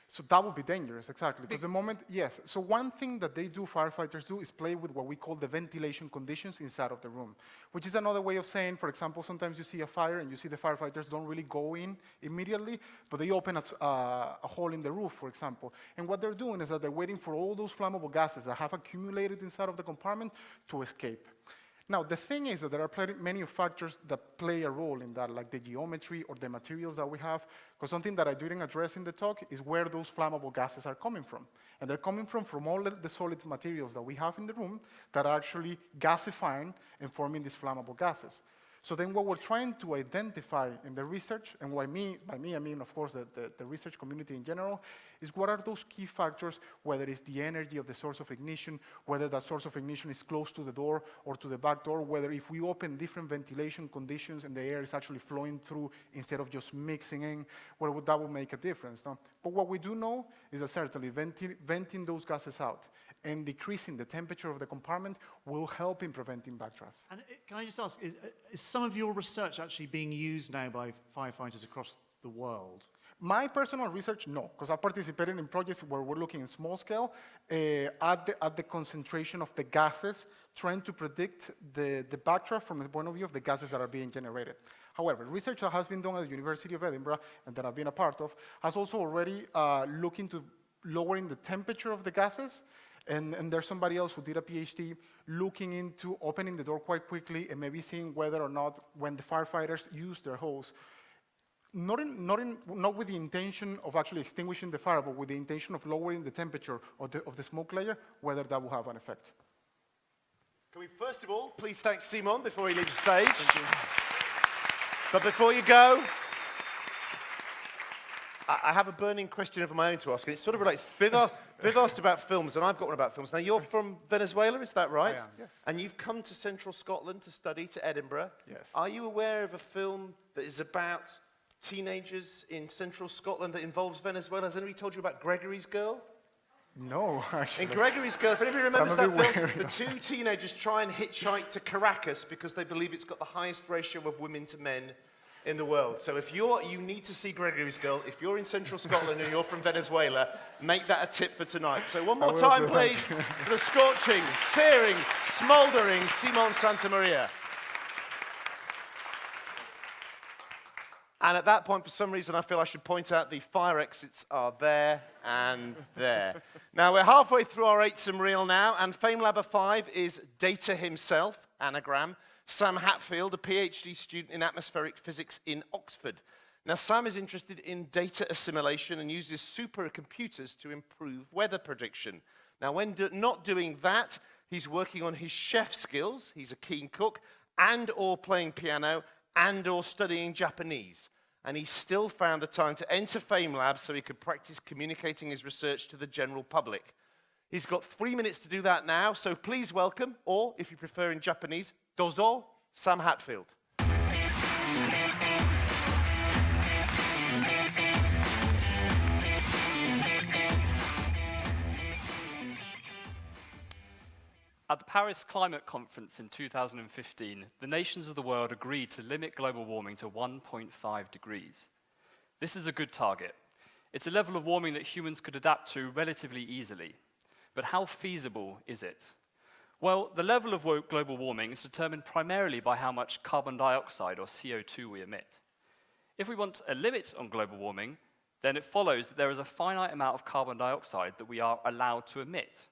So that would be dangerous, exactly. Because the moment, yes. So one thing that firefighters do, is play with what we call the ventilation conditions inside of the room, which is another way of saying, for example, sometimes you see a fire and you see the firefighters don't really go in immediately, but they open a hole in the roof, for example. And what they're doing is that they're waiting for all those flammable gases that have accumulated inside of the compartment to escape. Now, the thing is that there are many factors that play a role in that, like the geometry or the materials that we have, because something that I didn't address in the talk is where those flammable gases are coming from. And they're coming from all the solid materials that we have in the room that are actually gasifying and forming these flammable gases. So then what we're trying to identify in the research, and by me, I mean, of course, the research community in general, is what are those key factors, whether it's the energy of the source of ignition, whether that source of ignition is close to the door or to the back door, whether if we open different ventilation conditions and the air is actually flowing through instead of just mixing in, that would make a difference. No? But what we do know is that certainly venting those gases out and decreasing the temperature of the compartment will help in preventing backdrafts. And can I just ask, is some of your research actually being used now by firefighters across the world? My personal research, no, because I participated in projects where we're looking in small scale at the concentration of the gases, trying to predict the backdraft from the point of view of the gases that are being generated. However, research that has been done at the University of Edinburgh and that I've been a part of has also already looked into lowering the temperature of the gases. And there's somebody else who did a PhD looking into opening the door quite quickly and maybe seeing whether or not when the firefighters use their hose, not with the intention of actually extinguishing the fire, but with the intention of lowering the temperature of the smoke layer, whether that will have an effect. Can we first of all please thank Simon before he leaves the stage? Thank you. But before you go, I have a burning question of my own to ask, and it sort of relates. Viv asked about films, and I've got one about films. Now, you're from Venezuela, is that right? I am, yes. And you've come to central Scotland to study, to Edinburgh. Yes. Are you aware of a film that is about teenagers in central Scotland that involves Venezuela? Has anybody told you about Gregory's Girl? No, actually. In Gregory's Girl, if anybody remembers that film, the two teenagers try and hitchhike to Caracas because they believe it's got the highest ratio of women to men in the world. So if you need to see Gregory's Girl, if you're in central Scotland and you're from Venezuela, make that a tip for tonight. So one more time, please, for the scorching, searing, smouldering Simon Santamaria. And at that point, for some reason, I feel I should point out the fire exits are there and there. Now, we're halfway through our 8-some reel now, and FameLab 5 is Data himself, anagram, Sam Hatfield, a PhD student in atmospheric physics in Oxford. Now, Sam is interested in data assimilation and uses supercomputers to improve weather prediction. Now, when not doing that, he's working on his chef skills, he's a keen cook, and or playing piano, and or studying Japanese. And he still found the time to enter FameLab so he could practice communicating his research to the general public. He's got 3 minutes to do that now, so please welcome, or if you prefer in Japanese, dozo, Sam Hatfield. At the Paris Climate Conference in 2015, the nations of the world agreed to limit global warming to 1.5 degrees. This is a good target. It's a level of warming that humans could adapt to relatively easily. But how feasible is it? Well, the level of global warming is determined primarily by how much carbon dioxide, or CO2, we emit. If we want a limit on global warming, then it follows that there is a finite amount of carbon dioxide that we are allowed to emit.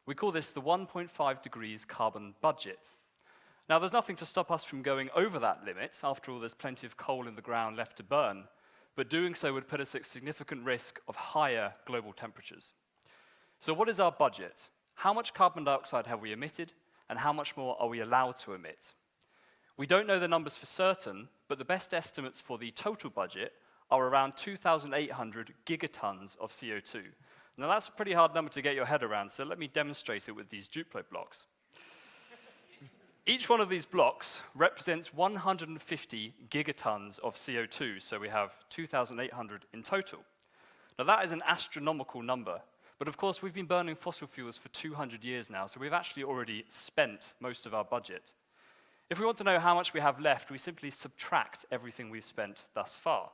We call this the 1.5 degrees carbon budget. Now, there's nothing to stop us from going over that limit. After all, there's plenty of coal in the ground left to burn. But doing so would put us at significant risk of higher global temperatures. So what is our budget? How much carbon dioxide have we emitted, and how much more are we allowed to emit? We don't know the numbers for certain, but the best estimates for the total budget are around 2,800 gigatons of CO2. Now, that's a pretty hard number to get your head around, so let me demonstrate it with these Duplo blocks. Each one of these blocks represents 150 gigatons of CO2, so we have 2,800 in total. Now, that is an astronomical number, but of course, we've been burning fossil fuels for 200 years now, so we've actually already spent most of our budget. If we want to know how much we have left, we simply subtract everything we've spent thus far.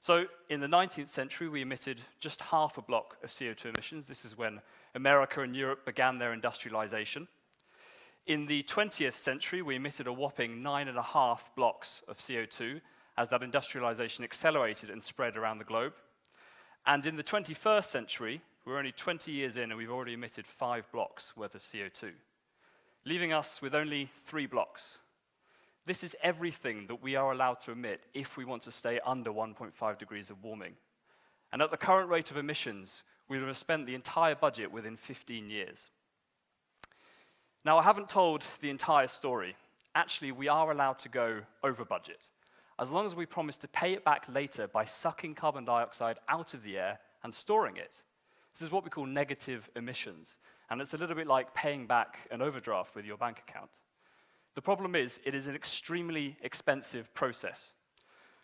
So in the 19th century, we emitted just half a block of CO2 emissions. This is when America and Europe began their industrialization. In the 20th century, we emitted a whopping 9.5 blocks of CO2 as that industrialization accelerated and spread around the globe. And in the 21st century, we're only 20 years in and we've already emitted 5 blocks worth of CO2, leaving us with only 3 blocks. This is everything that we are allowed to emit if we want to stay under 1.5 degrees of warming. And at the current rate of emissions, we would have spent the entire budget within 15 years. Now, I haven't told the entire story. Actually, we are allowed to go over budget, as long as we promise to pay it back later by sucking carbon dioxide out of the air and storing it. This is what we call negative emissions, and it's a little bit like paying back an overdraft with your bank account. The problem is, it is an extremely expensive process.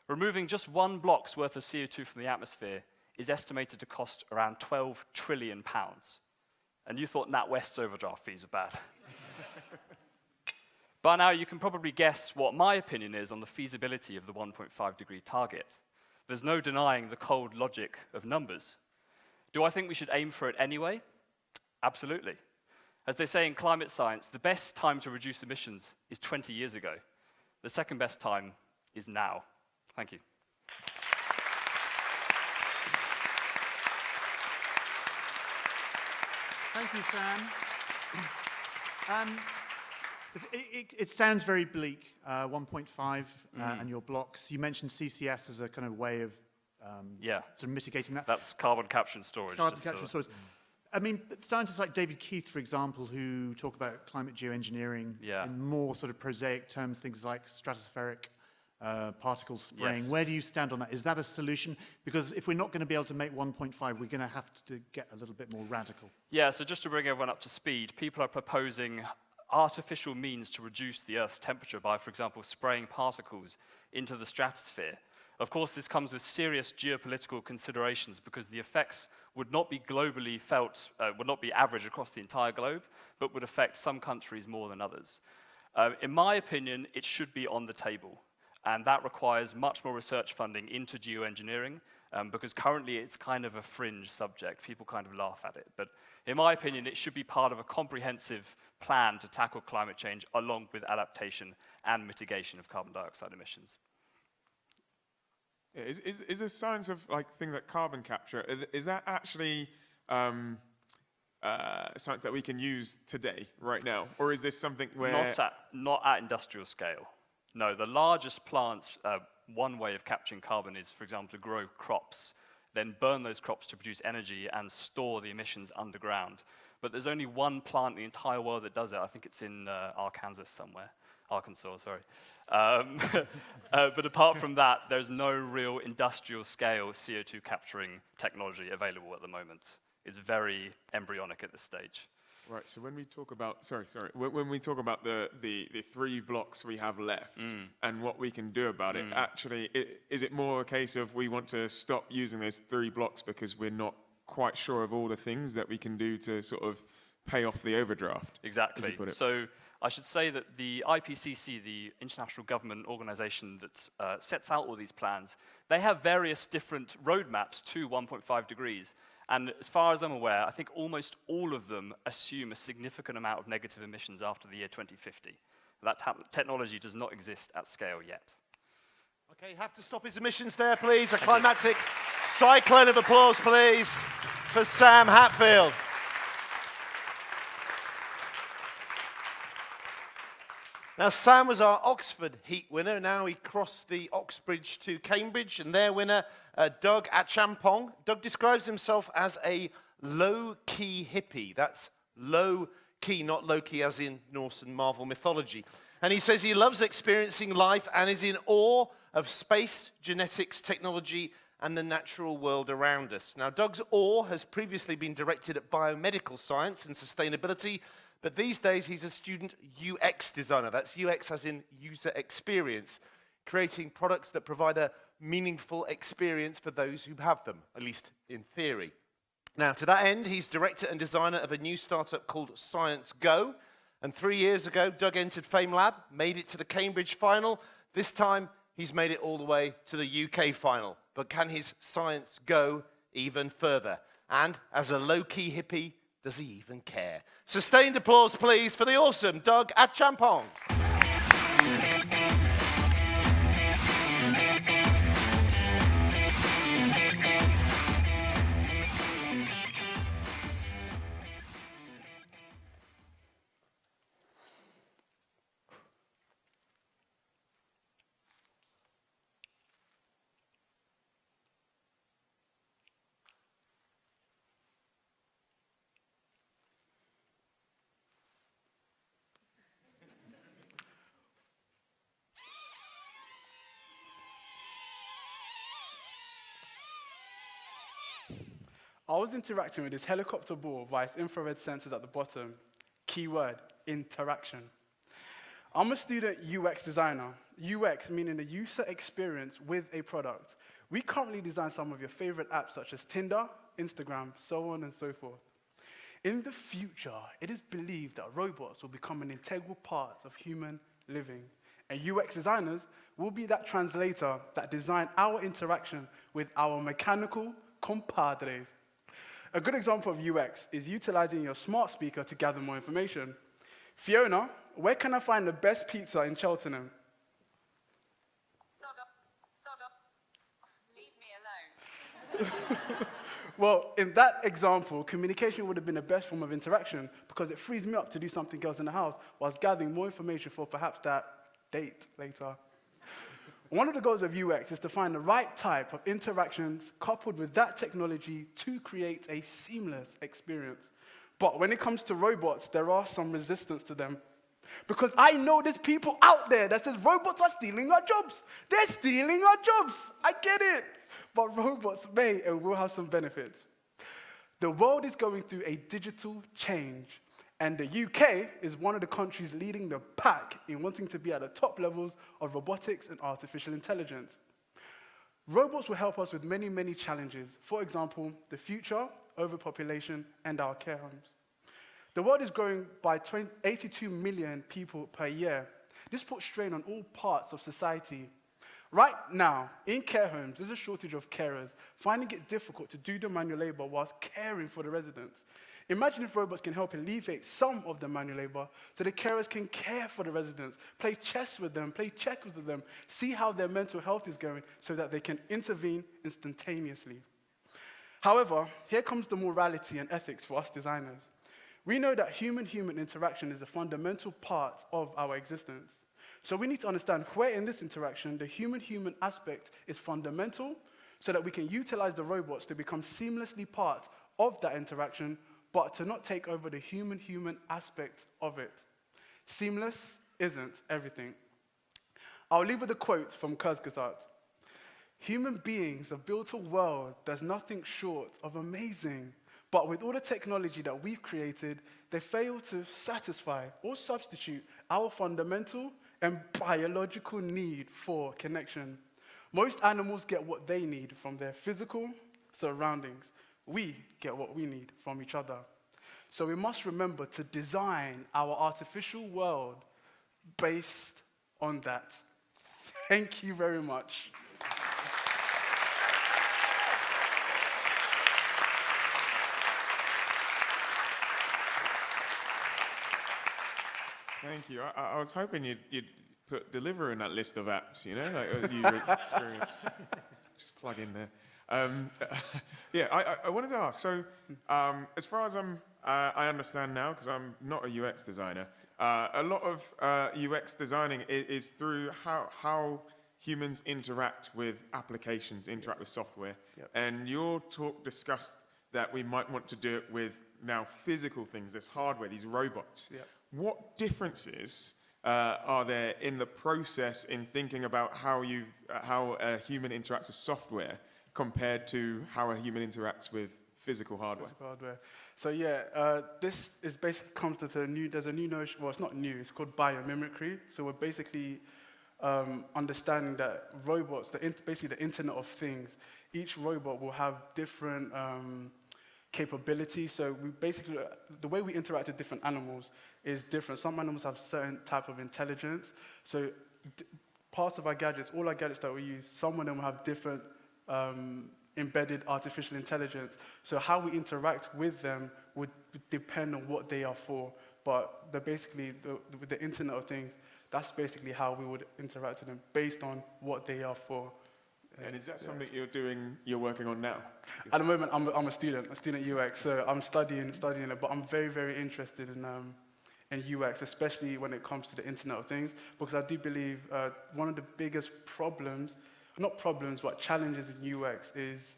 Removing just 1 block's worth of CO2 from the atmosphere is estimated to cost around £12 trillion. And you thought NatWest's overdraft fees were bad. By now, you can probably guess what my opinion is on the feasibility of the 1.5 degree target. There's no denying the cold logic of numbers. Do I think we should aim for it anyway? Absolutely. As they say in climate science, the best time to reduce emissions is 20 years ago. The second best time is now. Thank you. Thank you, Sam. It sounds very bleak, 1.5 and your blocks. You mentioned CCS as a kind of way of sort of mitigating that. That's carbon capture and storage. Carbon capture and storage. I mean, scientists like David Keith, for example, who talk about climate geoengineering in more sort of prosaic terms, things like stratospheric particle spraying. Where do you stand on that? Is that a solution? Because if we're not going to be able to make 1.5, we're going to have to get a little bit more radical. Yeah, so just to bring everyone up to speed, people are proposing artificial means to reduce the Earth's temperature by, for example, spraying particles into the stratosphere. Of course, this comes with serious geopolitical considerations because the effects would not be globally felt, would not be average across the entire globe, but would affect some countries more than others. In my opinion, it should be on the table. And that requires much more research funding into geoengineering, because currently it's kind of a fringe subject. People kind of laugh at it. But in my opinion, it should be part of a comprehensive plan to tackle climate change along with adaptation and mitigation of carbon dioxide emissions. Yeah, is the science of like things like carbon capture, is that actually science that we can use today, right now? Or is this something where... Not at industrial scale. No, the largest plants, one way of capturing carbon is, for example, to grow crops, then burn those crops to produce energy and store the emissions underground. But there's only one plant in the entire world that does it. I think it's in Arkansas somewhere. Arkansas, sorry. But apart from that, there's no real industrial scale CO2 capturing technology available at the moment. It's very embryonic at this stage. Right, so when we talk about, when we talk about the 3 blocks we have left and what we can do about it, actually, is it more a case of we want to stop using those 3 blocks because we're not quite sure of all the things that we can do to sort of pay off the overdraft? Exactly. So I should say that the IPCC, the international government organization that sets out all these plans, they have various different roadmaps to 1.5 degrees. And as far as I'm aware, I think almost all of them assume a significant amount of negative emissions after the year 2050. That technology does not exist at scale yet. Okay, have to stop his emissions there, please. A climactic cyclone of applause, please, for Sam Hatfield. Now, Sam was our Oxford heat winner. Now he crossed the Oxbridge to Cambridge, and their winner, Doug at Champong. Doug describes himself as a low-key hippie. That's low-key, not Loki as in Norse and Marvel mythology. And he says he loves experiencing life and is in awe of space, genetics, technology, and the natural world around us. Now, Doug's awe has previously been directed at biomedical science and sustainability, but these days he's a student UX designer. That's UX as in user experience, creating products that provide a meaningful experience for those who have them, at least in theory. Now, to that end, he's director and designer of a new startup called Science Go. And 3 years ago, Doug entered FameLab, made it to the Cambridge Final. This time, he's made it all the way to the UK Final. But can his science go even further? And as a low-key hippie, does he even care? Sustained applause, please, for the awesome Doug at Champong. I was interacting with this helicopter ball via its infrared sensors at the bottom. Keyword, interaction. I'm a student UX designer. UX meaning the user experience with a product. We currently design some of your favorite apps such as Tinder, Instagram, so on and so forth. In the future, it is believed that robots will become an integral part of human living. And UX designers will be that translator that design our interaction with our mechanical compadres. A good example of UX is utilizing your smart speaker to gather more information. Fiona, where can I find the best pizza in Cheltenham? Sod up. Leave me alone. Well, in that example, communication would have been the best form of interaction because it frees me up to do something else in the house whilst gathering more information for perhaps that date later. One of the goals of UX is to find the right type of interactions coupled with that technology to create a seamless experience. But when it comes to robots, there are some resistance to them. Because I know there's people out there that says robots are stealing our jobs. They're stealing our jobs. I get it. But robots may and will have some benefits. The world is going through a digital change. And the UK is one of the countries leading the pack in wanting to be at the top levels of robotics and artificial intelligence. Robots will help us with many, many challenges. For example, the future, overpopulation, and our care homes. The world is growing by 82 million people per year. This puts strain on all parts of society. Right now, in care homes, there's a shortage of carers, finding it difficult to do the manual labor whilst caring for the residents. Imagine if robots can help alleviate some of the manual labor so the carers can care for the residents, play chess with them, play checkers with them, see how their mental health is going so that they can intervene instantaneously. However, here comes the morality and ethics for us designers. We know that human-human interaction is a fundamental part of our existence. So we need to understand where in this interaction the human-human aspect is fundamental so that we can utilize the robots to become seamlessly part of that interaction, but to not take over the human-human aspect of it. Seamless isn't everything. I'll leave with a quote from Kierkegaard. Human beings have built a world that's nothing short of amazing, but with all the technology that we've created, they fail to satisfy or substitute our fundamental and biological need for connection. Most animals get what they need from their physical surroundings. We get what we need from each other. So we must remember to design our artificial world based on that. Thank you very much. Thank you. I was hoping you'd put Deliver in that list of apps, you know, like user experience. Just plug in there. I wanted to ask, so as far as I understand now, because I'm not a UX designer, a lot of UX designing is through how humans interact with applications, interact with software. Yep. And your talk discussed that we might want to do it with now physical things, this hardware, these robots. Yep. What differences are there in the process in thinking about how a human interacts with software compared to how a human interacts with physical hardware? So this is basically comes to there's a new notion, well, it's not new, it's called biomimicry. So we're basically understanding that robots, basically the Internet of Things, each robot will have different capabilities. So we basically, the way we interact with different animals is different. Some animals have certain type of intelligence. So parts of our gadgets, all our gadgets that we use, some of them will have different embedded artificial intelligence. So how we interact with them would depend on what they are for. But with the Internet of Things, that's basically how we would interact with them based on what they are for. And is that something you're working on now? At the moment, I'm a student UX, so I'm studying it, but I'm very, very interested in UX, especially when it comes to the Internet of Things, because I do believe one of the biggest challenges in UX is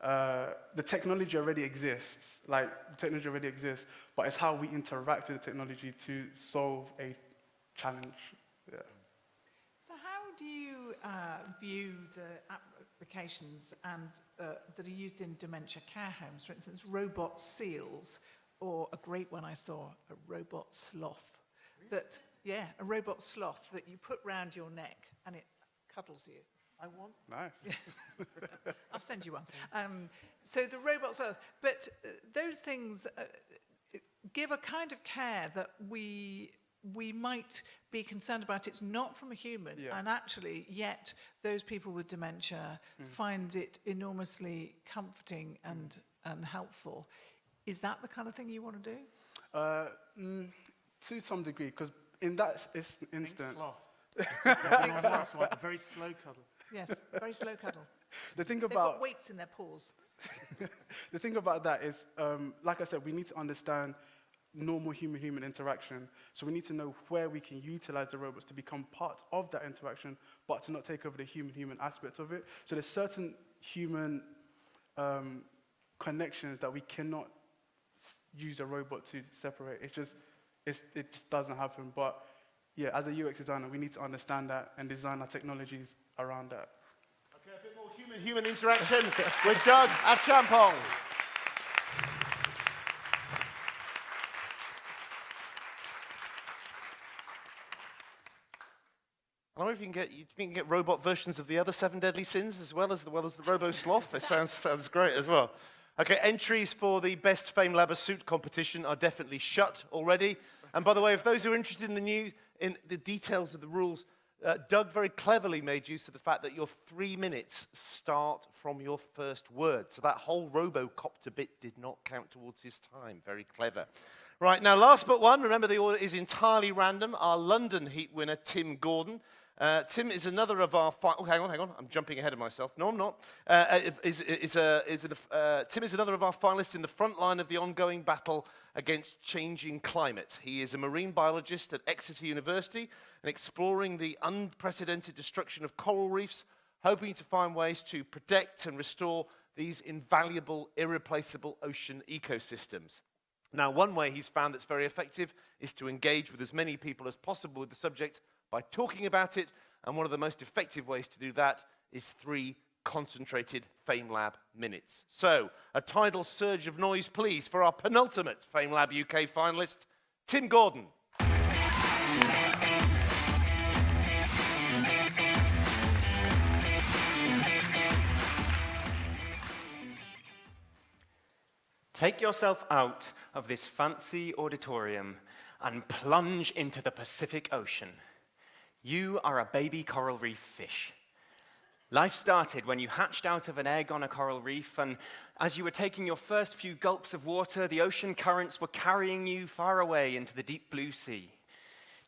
the technology already exists. But it's how we interact with the technology to solve a challenge. Yeah. So how do you view the applications that are used in dementia care homes? For instance, robot seals, or a great one I saw, a robot sloth. A robot sloth that you put round your neck and it cuddles you. I want. Nice. I'll send you one. So the robot sloth, but those things give a kind of care that we might be concerned about. It's not from a human, and actually, yet those people with dementia find it enormously comforting and helpful. Is that the kind of thing you want to do? To some degree, because in that instant... A very slow cuddle. Yes, very slow cuddle. They've got weights in their paws. The thing about that is, like I said, we need to understand normal human-human interaction. So we need to know where we can utilize the robots to become part of that interaction, but to not take over the human-human aspect of it. So there's certain human connections that we cannot use a robot to separate. It just doesn't happen. But yeah, as a UX designer, we need to understand that and design our technologies around that. Okay, a bit more human-human interaction with Doug at Champong. I don't know if you can get robot versions of the other 7 deadly sins as well as the Robo Sloth. It sounds great as well. Okay, entries for the best FameLab suit competition are definitely shut already. And by the way, if those who are interested in the details of the rules, Doug very cleverly made use of the fact that your 3 minutes start from your first word. So that whole Robocopter bit did not count towards his time. Very clever. Right, now last but one, remember the order is entirely random. Our London Heat winner, Tim Gordon. Tim is another of our... Oh, hang on, I'm jumping ahead of myself. No, I'm not. Tim is another of our finalists in the front line of the ongoing battle against changing climate. He is a marine biologist at Exeter University and exploring the unprecedented destruction of coral reefs, hoping to find ways to protect and restore these invaluable, irreplaceable ocean ecosystems. Now, one way he's found that's very effective is to engage with as many people as possible with the subject by talking about it, and one of the most effective ways to do that is 3 concentrated FameLab minutes. So, a tidal surge of noise, please, for our penultimate FameLab UK finalist, Tim Gordon. Take yourself out of this fancy auditorium and plunge into the Pacific Ocean. You are a baby coral reef fish. Life started when you hatched out of an egg on a coral reef, and as you were taking your first few gulps of water, the ocean currents were carrying you far away into the deep blue sea.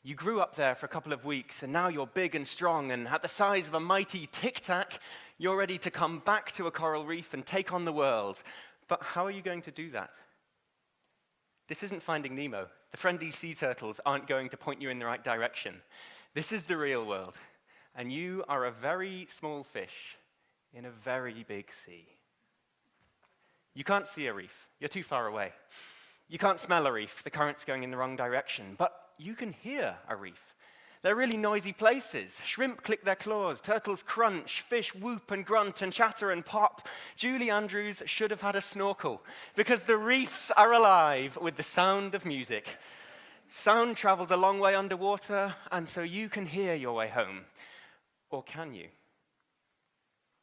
You grew up there for a couple of weeks, and now you're big and strong, and at the size of a mighty tic-tac, you're ready to come back to a coral reef and take on the world. But how are you going to do that? This isn't Finding Nemo. The friendly sea turtles aren't going to point you in the right direction. This is the real world, and you are a very small fish in a very big sea. You can't see a reef. You're too far away. You can't smell a reef. The current's going in the wrong direction. But you can hear a reef. They're really noisy places. Shrimp click their claws, turtles crunch, fish whoop and grunt and chatter and pop. Julie Andrews should have had a snorkel, because the reefs are alive with the sound of music. Sound travels a long way underwater, and so you can hear your way home. Or can you?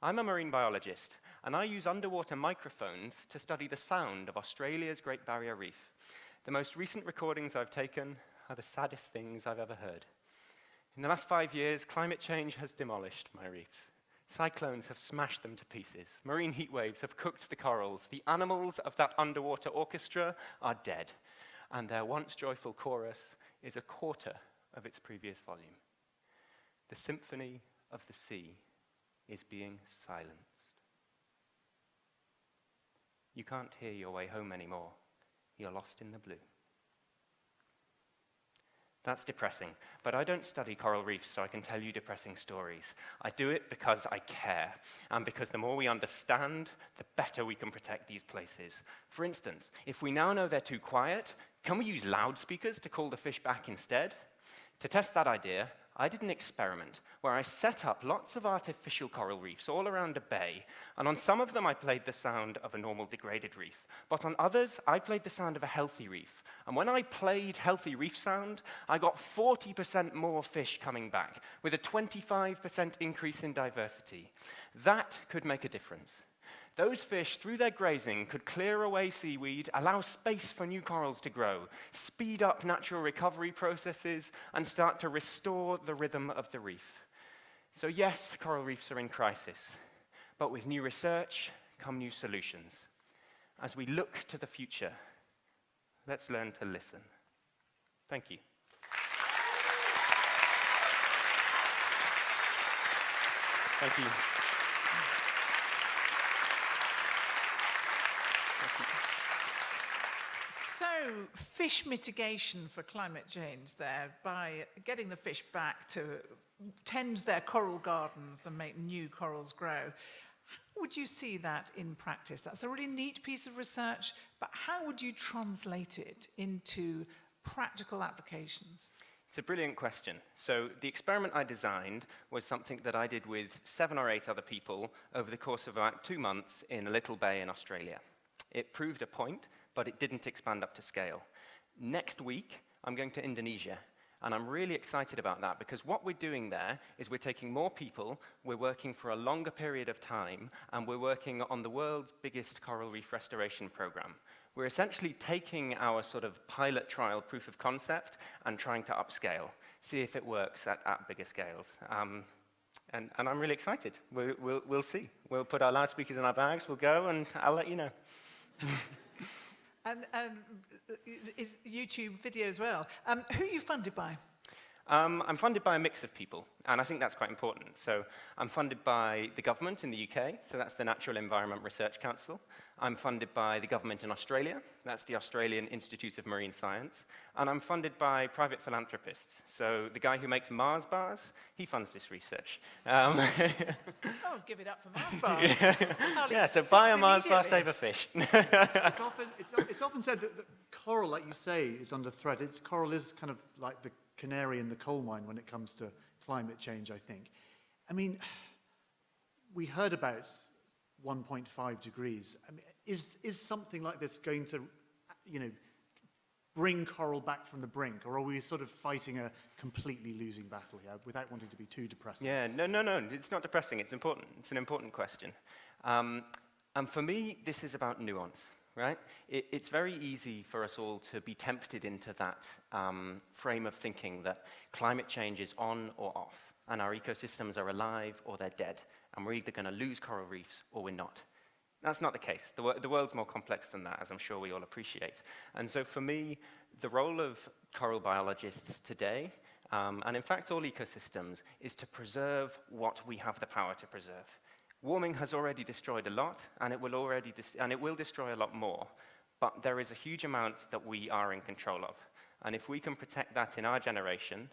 I'm a marine biologist, and I use underwater microphones to study the sound of Australia's Great Barrier Reef. The most recent recordings I've taken are the saddest things I've ever heard. In the last 5 years, climate change has demolished my reefs. Cyclones have smashed them to pieces. Marine heat waves have cooked the corals. The animals of that underwater orchestra are dead, and their once joyful chorus is a quarter of its previous volume. The symphony of the sea is being silenced. You can't hear your way home anymore. You're lost in the blue. That's depressing, but I don't study coral reefs so I can tell you depressing stories. I do it because I care, and because the more we understand, the better we can protect these places. For instance, if we now know they're too quiet, can we use loudspeakers to call the fish back instead? To test that idea, I did an experiment where I set up lots of artificial coral reefs all around a bay, and on some of them I played the sound of a normal degraded reef, but on others I played the sound of a healthy reef. And when I played healthy reef sound, I got 40% more fish coming back, with a 25% increase in diversity. That could make a difference. Those fish, through their grazing, could clear away seaweed, allow space for new corals to grow, speed up natural recovery processes, and start to restore the rhythm of the reef. So yes, coral reefs are in crisis, but with new research come new solutions. As we look to the future, let's learn to listen. Thank you. Thank you. So, fish mitigation for climate change there, by getting the fish back to tend their coral gardens and make new corals grow. How would you see that in practice? That's a really neat piece of research, but how would you translate it into practical applications? It's a brilliant question. So the experiment I designed was something that I did with 7 or 8 other people over the course of about 2 months in a little bay in Australia. It proved a point, but it didn't expand up to scale. Next week, I'm going to Indonesia, and I'm really excited about that because what we're doing there is we're taking more people, we're working for a longer period of time, and we're working on the world's biggest coral reef restoration program. We're essentially taking our sort of pilot trial proof of concept and trying to upscale, see if it works at bigger scales. And I'm really excited. We'll see. We'll put our loudspeakers in our bags, we'll go, and I'll let you know. And is YouTube video as well. Who are you funded by? I'm funded by a mix of people, and I think that's quite important. So I'm funded by the government in the UK, so that's the Natural Environment Research Council. I'm funded by the government in Australia, that's the Australian Institute of Marine Science. And I'm funded by private philanthropists. So the guy who makes Mars bars, he funds this research. Oh, give it up for Mars bars. Yeah, so buy a Mars bar, save a fish. It's often said that coral, like you say, is under threat. Coral is kind of like the canary in the coal mine when it comes to climate change, I think. I mean, we heard about 1.5 degrees. I mean, is something like this going to, bring coral back from the brink, or are we sort of fighting a completely losing battle here, without wanting to be too depressing? Yeah, no, it's not depressing. It's important. It's an important question. And for me, this is about nuance. Right? It's very easy for us all to be tempted into that frame of thinking that climate change is on or off, and our ecosystems are alive or they're dead, and we're either going to lose coral reefs or we're not. That's not the case. The world's more complex than that, as I'm sure we all appreciate. And so for me, the role of coral biologists today, and in fact all ecosystems, is to preserve what we have the power to preserve. Warming has already destroyed a lot, and it will destroy a lot more. But there is a huge amount that we are in control of. And if we can protect that in our generation,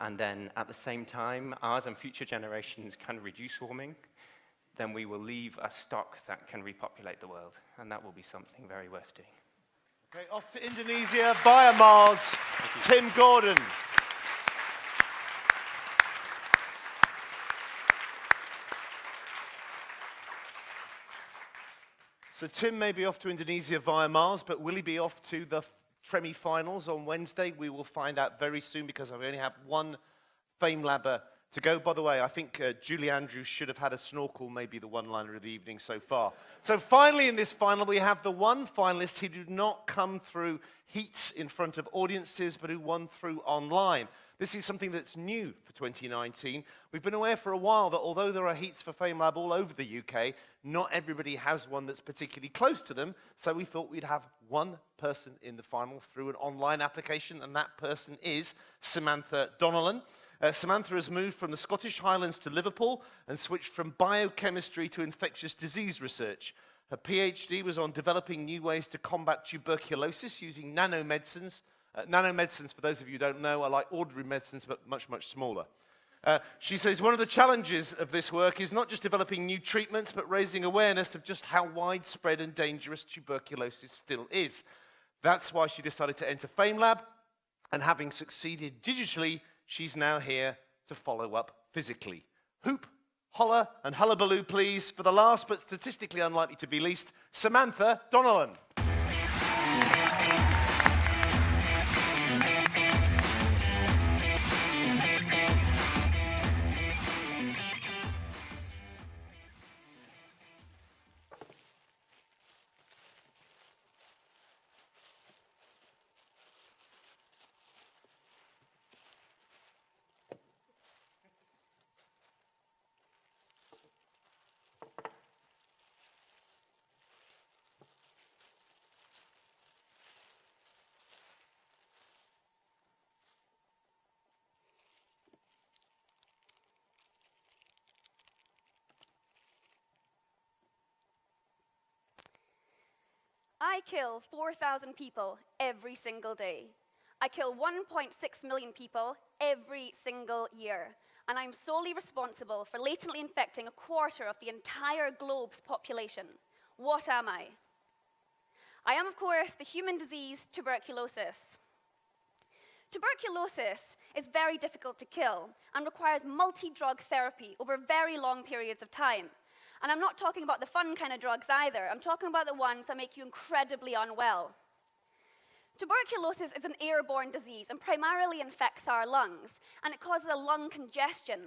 and then at the same time, ours and future generations can reduce warming, then we will leave a stock that can repopulate the world. And that will be something very worth doing. Okay, off to Indonesia via Mars, Tim Gordon. So Tim may be off to Indonesia via Mars, but will he be off to the Tremi finals on Wednesday? We will find out very soon, because I only have one FameLabber to go. By the way, I think Julie Andrews should have had a snorkel, maybe the one-liner of the evening so far. So finally in this final, we have the one finalist who did not come through heats in front of audiences, but who won through online. This is something that's new for 2019. We've been aware for a while that although there are heats for FameLab all over the UK, not everybody has one that's particularly close to them, so we thought we'd have one person in the final through an online application, and that person is Samantha Donnellan. Samantha has moved from the Scottish Highlands to Liverpool and switched from biochemistry to infectious disease research. Her PhD was on developing new ways to combat tuberculosis using nanomedicines. Nanomedicines, for those of you who don't know, are like ordinary medicines, but much, much smaller. She says one of the challenges of this work is not just developing new treatments, but raising awareness of just how widespread and dangerous tuberculosis still is. That's why she decided to enter FameLab, and having succeeded digitally, she's now here to follow up physically. Hoop, holler, and hullabaloo, please, for the last but statistically unlikely to be least, Samantha Donnellan. I kill 4,000 people every single day. I kill 1.6 million people every single year. And I'm solely responsible for latently infecting a quarter of the entire globe's population. What am I? I am, of course, the human disease tuberculosis. Tuberculosis is very difficult to kill and requires multi-drug therapy over very long periods of time. And I'm not talking about the fun kind of drugs either. I'm talking about the ones that make you incredibly unwell. Tuberculosis is an airborne disease and primarily infects our lungs, and it causes a lung congestion.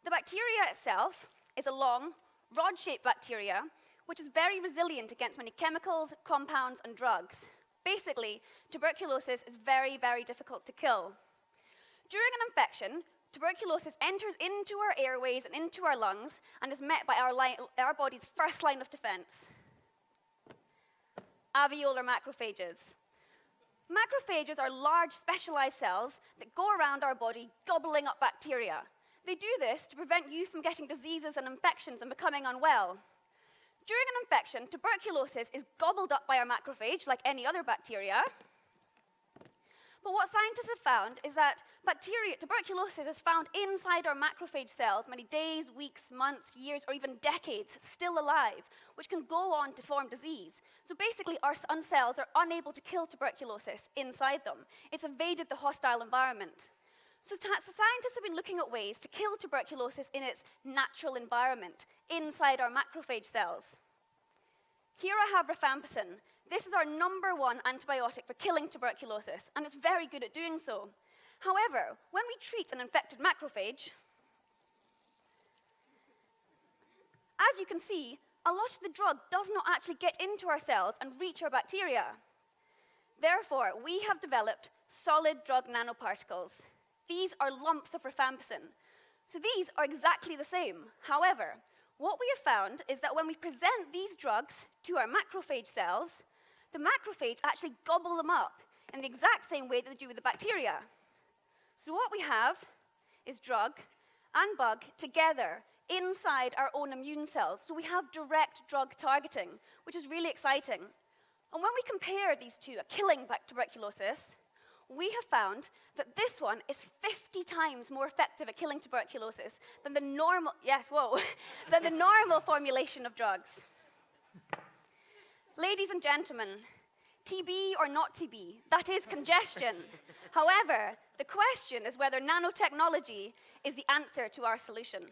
The bacteria itself is a long, rod-shaped bacteria, which is very resilient against many chemicals, compounds, and drugs. Basically, tuberculosis is very, very difficult to kill. During an infection, tuberculosis enters into our airways and into our lungs and is met by our body's first line of defense: alveolar macrophages. Macrophages are large, specialized cells that go around our body gobbling up bacteria. They do this to prevent you from getting diseases and infections and becoming unwell. During an infection, tuberculosis is gobbled up by our macrophage like any other bacteria. But what scientists have found is that tuberculosis is found inside our macrophage cells many days, weeks, months, years, or even decades, still alive, which can go on to form disease. So basically, our cells are unable to kill tuberculosis inside them. It's evaded the hostile environment. So scientists have been looking at ways to kill tuberculosis in its natural environment, inside our macrophage cells. Here I have rifampicin. This is our #1 antibiotic for killing tuberculosis, and it's very good at doing so. However, when we treat an infected macrophage, as you can see, a lot of the drug does not actually get into our cells and reach our bacteria. Therefore, we have developed solid drug nanoparticles. These are lumps of rifampicin. So these are exactly the same. However, what we have found is that when we present these drugs to our macrophage cells, the macrophage actually gobble them up in the exact same way that they do with the bacteria. So what we have is drug and bug together inside our own immune cells. So we have direct drug targeting, which is really exciting. And when we compare these two at killing tuberculosis, we have found that this one is 50 times more effective at killing tuberculosis than the normal, than the normal formulation of drugs. Ladies and gentlemen, TB or not TB, that is congestion. However, the question is whether nanotechnology is the answer to our solution.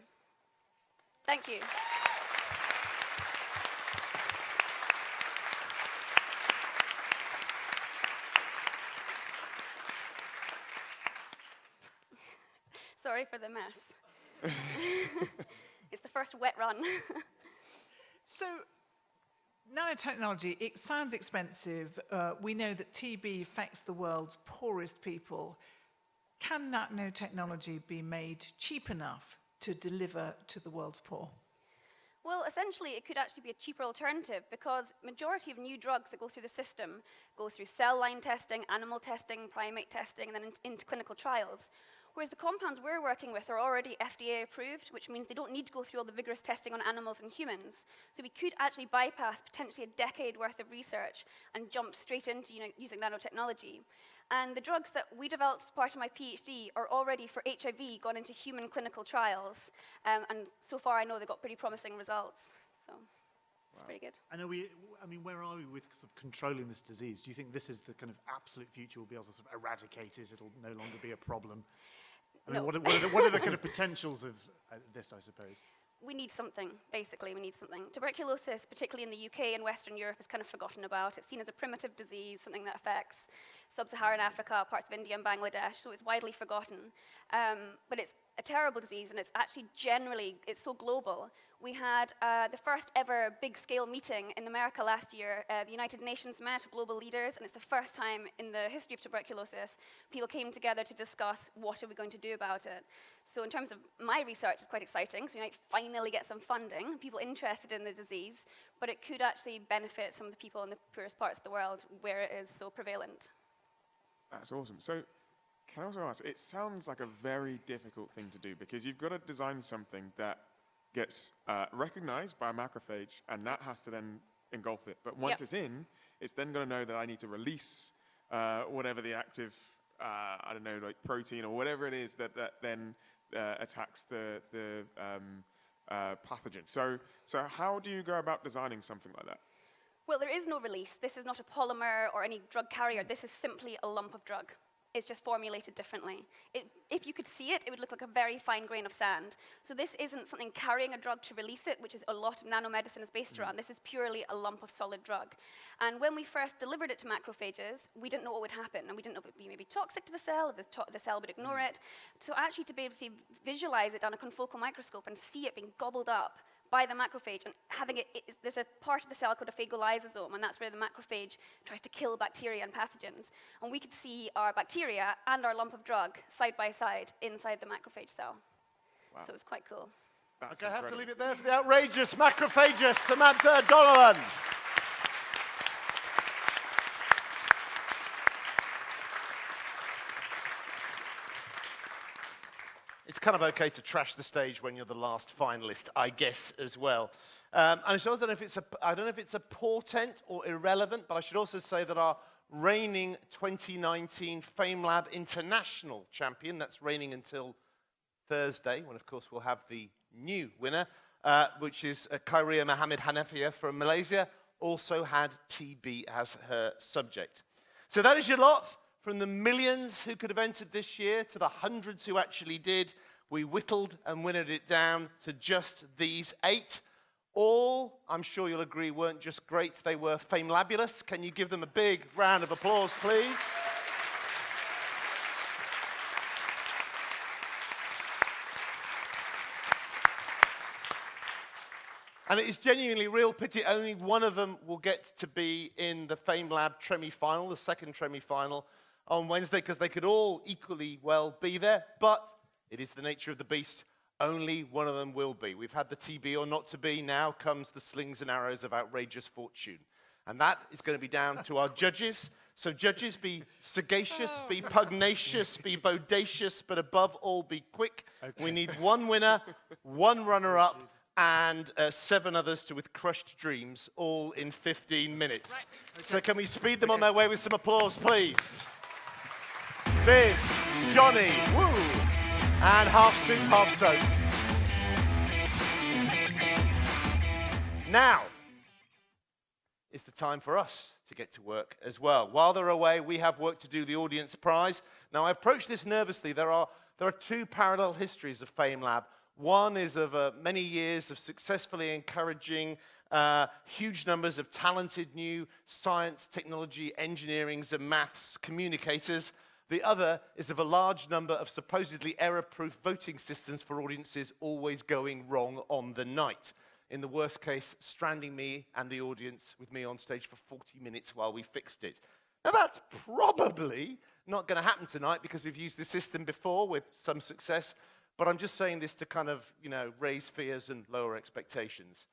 Thank you. Sorry for the mess. It's the first wet run. So, nanotechnology, it sounds expensive. We know that TB affects the world's poorest people. Can nanotechnology be made cheap enough to deliver to the world's poor? Well, essentially, it could actually be a cheaper alternative because majority of new drugs that go through the system go through cell line testing, animal testing, primate testing, and then into clinical trials. Whereas the compounds we're working with are already FDA approved, which means they don't need to go through all the vigorous testing on animals and humans. So we could actually bypass potentially a decade worth of research and jump straight into using nanotechnology. And the drugs that we developed as part of my PhD are already for HIV gone into human clinical trials. And so far I know they've got pretty promising results. So it's pretty good. And where are we with sort of controlling this disease? Do you think this is the kind of absolute future? We'll be able to sort of eradicate it. It'll no longer be a problem. No. What are the kind of potentials of this, I suppose? We need something, basically, we need something. Tuberculosis, particularly in the UK and Western Europe, is kind of forgotten about. It's seen as a primitive disease, something that affects sub-Saharan Africa, parts of India and Bangladesh, so it's widely forgotten. But it's a terrible disease, and it's actually it's so global. We had the first ever big-scale meeting in America last year. The United Nations met global leaders, and it's the first time in the history of tuberculosis people came together to discuss what are we going to do about it. So in terms of my research, it's quite exciting. So we might finally get some funding, people interested in the disease, but it could actually benefit some of the people in the poorest parts of the world where it is so prevalent. That's awesome. So can I also ask, it sounds like a very difficult thing to do because you've got to design something that gets recognized by a macrophage, and that has to then engulf it. But once it's in, it's then going to know that I need to release whatever the active, like protein or whatever it is that then attacks the pathogen. So how do you go about designing something like that? Well, there is no release. This is not a polymer or any drug carrier. This is simply a lump of drug. It's just formulated differently. If you could see it, it would look like a very fine grain of sand. So this isn't something carrying a drug to release it, which is a lot of nanomedicine is based around. This is purely a lump of solid drug. And when we first delivered it to macrophages, we didn't know what would happen. And we didn't know if it would be maybe toxic to the cell, if the cell would ignore it. So actually to be able to visualize it on a confocal microscope and see it being gobbled up by the macrophage, and there's a part of the cell called a phagolysosome, and that's where the macrophage tries to kill bacteria and pathogens. And we could see our bacteria and our lump of drug side by side inside the macrophage cell. Wow. So it was quite cool. Okay, I have to leave it there for the outrageous macrophagist, Samantha Donovan. It's kind of okay to trash the stage when you're the last finalist, I guess, as well. And I don't know if it's a portent or irrelevant, but I should also say that our reigning 2019 FameLab International champion, that's reigning until Thursday, when of course we'll have the new winner, which is Khairia Mohammed Hanafia from Malaysia, also had TB as her subject. So that is your lot. From the millions who could have entered this year to the hundreds who actually did, we whittled and winnowed it down to just these 8. All, I'm sure you'll agree, weren't just great, they were FameLabulous. Can you give them a big round of applause, please? And it is genuinely real pity only one of them will get to be in the FameLab Final, the second Final, on Wednesday, because they could all equally well be there, but it is the nature of the beast. Only one of them will be. We've had the TB or not to be. Now comes the slings and arrows of outrageous fortune. And that is going to be down to our judges. So judges, be sagacious, be pugnacious, be bodacious, but above all, be quick. Okay. We need one winner, one runner-up, and 7 others with crushed dreams, all in 15 minutes. Right. Okay. So can we speed them on their way with some applause, please? Biz, Johnny, woo, and half soup, half soap. Now is the time for us to get to work as well. While they're away, we have work to do, the audience prize. Now, I approach this nervously. There are 2 parallel histories of FameLab. One is of many years of successfully encouraging huge numbers of talented new science, technology, engineering, and maths communicators. The other is of a large number of supposedly error-proof voting systems for audiences always going wrong on the night. In the worst case, stranding me and the audience with me on stage for 40 minutes while we fixed it. Now that's probably not going to happen tonight because we've used this system before with some success, but I'm just saying this to kind of, raise fears and lower expectations.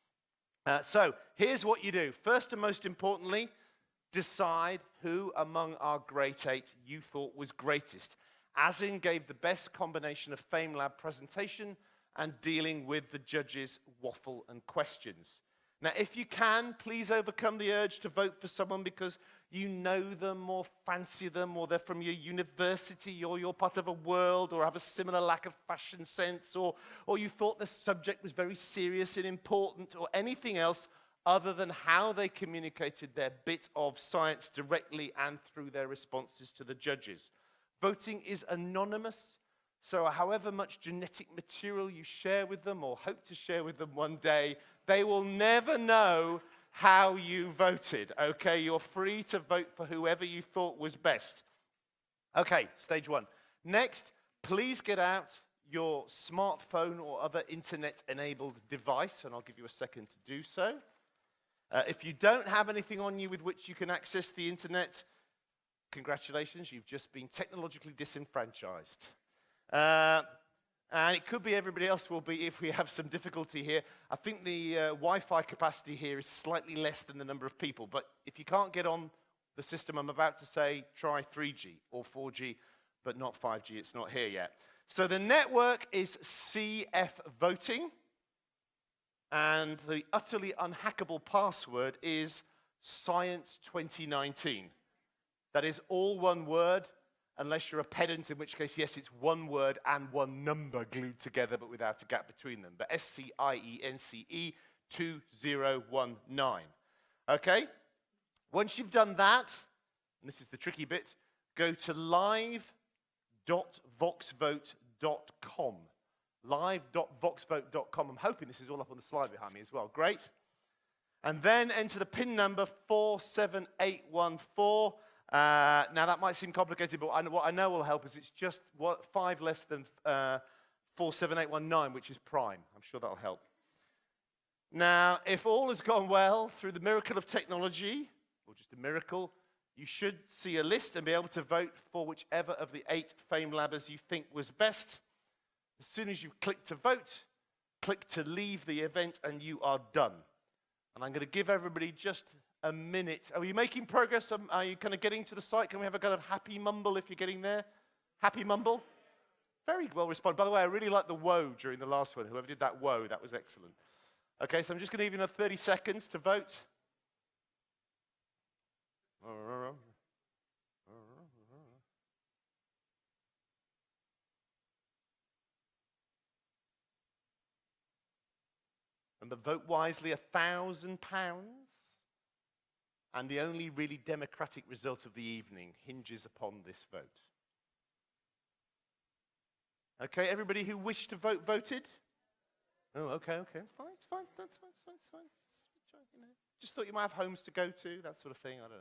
So here's what you do. First and most importantly, decide who among our great 8 you thought was greatest, as in gave the best combination of FameLab presentation and dealing with the judges' waffle and questions. Now, if you can, please overcome the urge to vote for someone because you know them or fancy them or they're from your university or you're part of a world or have a similar lack of fashion sense or you thought the subject was very serious and important or anything else other than how they communicated their bit of science directly and through their responses to the judges. Voting is anonymous, so however much genetic material you share with them or hope to share with them one day, they will never know how you voted, okay? You're free to vote for whoever you thought was best. Okay, stage 1. Next, please get out your smartphone or other internet-enabled device, and I'll give you a second to do so. If you don't have anything on you with which you can access the internet, congratulations, you've just been technologically disenfranchised. And it could be everybody else will be if we have some difficulty here. I think the Wi-Fi capacity here is slightly less than the number of people, but if you can't get on the system I'm about to say, try 3G or 4G, but not 5G, it's not here yet. So the network is CF Voting. And the utterly unhackable password is Science 2019. That is all one word, unless you're a pedant, in which case, yes, it's one word and one number glued together, but without a gap between them. But SCIENCE 2019. Okay? Once you've done that, and this is the tricky bit, go to live.voxvote.com. live.voxvote.com. I'm hoping this is all up on the slide behind me as well. Great. And then enter the PIN number 47814. Now, that might seem complicated, but what I know will help is it's just 5 less than 47819, which is prime. I'm sure that'll help. Now, if all has gone well through the miracle of technology, or just a miracle, you should see a list and be able to vote for whichever of the 8 FameLabbers you think was best. As soon as you click to vote, click to leave the event, and you are done. And I'm going to give everybody just a minute. Are you making progress? Are you kind of getting to the site? Can we have a kind of happy mumble if you're getting there? Happy mumble? Very well responded. By the way, I really liked the whoa during the last one. Whoever did that whoa, that was excellent. Okay, so I'm just going to give you another 30 seconds to vote. Remember, vote wisely, £1,000. And the only really democratic result of the evening hinges upon this vote. Okay, everybody who wished to vote, voted? Oh, okay, fine, it's fine, that's fine, it's fine. You know, just thought you might have homes to go to, that sort of thing, I don't know.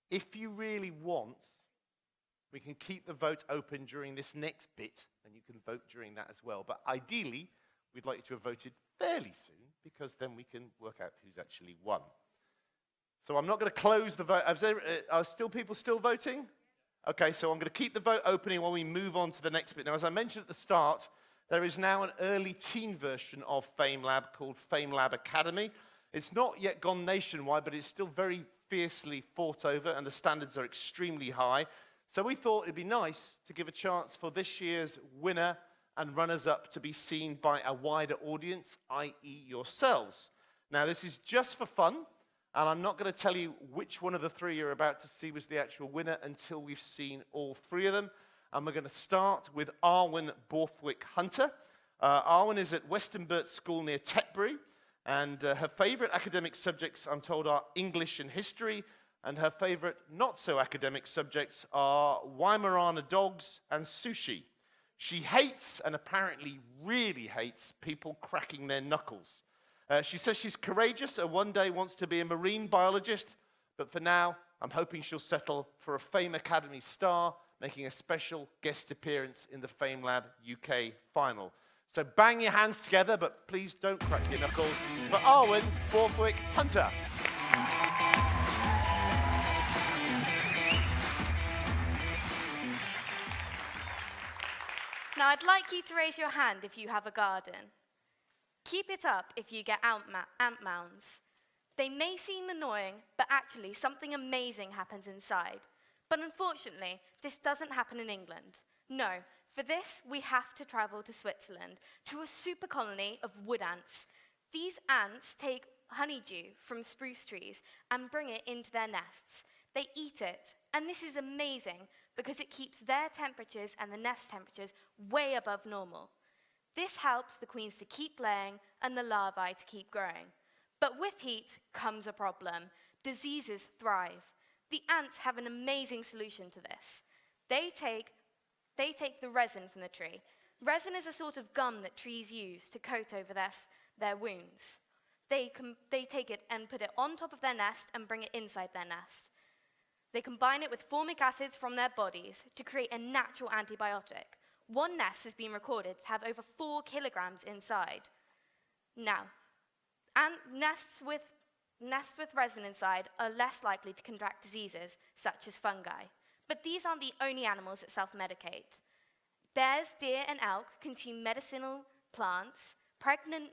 If you really want, we can keep the vote open during this next bit, and you can vote during that as well. But ideally, we'd like you to have voted fairly soon, because then we can work out who's actually won. So I'm not going to close the vote. Are people still voting? Okay, so I'm going to keep the vote opening while we move on to the next bit. Now, as I mentioned at the start, there is now an early teen version of FameLab called FameLab Academy. It's not yet gone nationwide, but it's still very fiercely fought over, and the standards are extremely high. So we thought it'd be nice to give a chance for this year's winner and runners-up to be seen by a wider audience, i.e. yourselves. Now, this is just for fun, and I'm not going to tell you which one of the 3 you're about to see was the actual winner until we've seen all 3 of them. And we're going to start with Arwen Borthwick Hunter. Arwen is at Westonbirt School near Tetbury, and her favourite academic subjects, I'm told, are English and history, and her favourite not-so-academic subjects are Weimaraner dogs and sushi. She hates, and apparently really hates, people cracking their knuckles. She says she's courageous and one day wants to be a marine biologist, but for now, I'm hoping she'll settle for a Fame Academy star, making a special guest appearance in the FameLab UK Final. So bang your hands together, but please don't crack your knuckles for Arwen Borthwick Hunter. Now, I'd like you to raise your hand if you have a garden. Keep it up if you get ant mounds. They may seem annoying, but actually something amazing happens inside. But unfortunately, this doesn't happen in England. No, for this, we have to travel to Switzerland, to a super colony of wood ants. These ants take honeydew from spruce trees and bring it into their nests. They eat it, and this is amazing because it keeps their temperatures and the nest temperatures way above normal. This helps the queens to keep laying and the larvae to keep growing. But with heat comes a problem. Diseases thrive. The ants have an amazing solution to this. They take the resin from the tree. Resin is a sort of gum that trees use to coat over their wounds. They take it and put it on top of their nest and bring it inside their nest. They combine it with formic acids from their bodies to create a natural antibiotic. One nest has been recorded to have over 4 kilograms inside. Now, nests with resin inside are less likely to contract diseases such as fungi. But these aren't the only animals that self-medicate. Bears, deer, and elk consume medicinal plants. Pregnant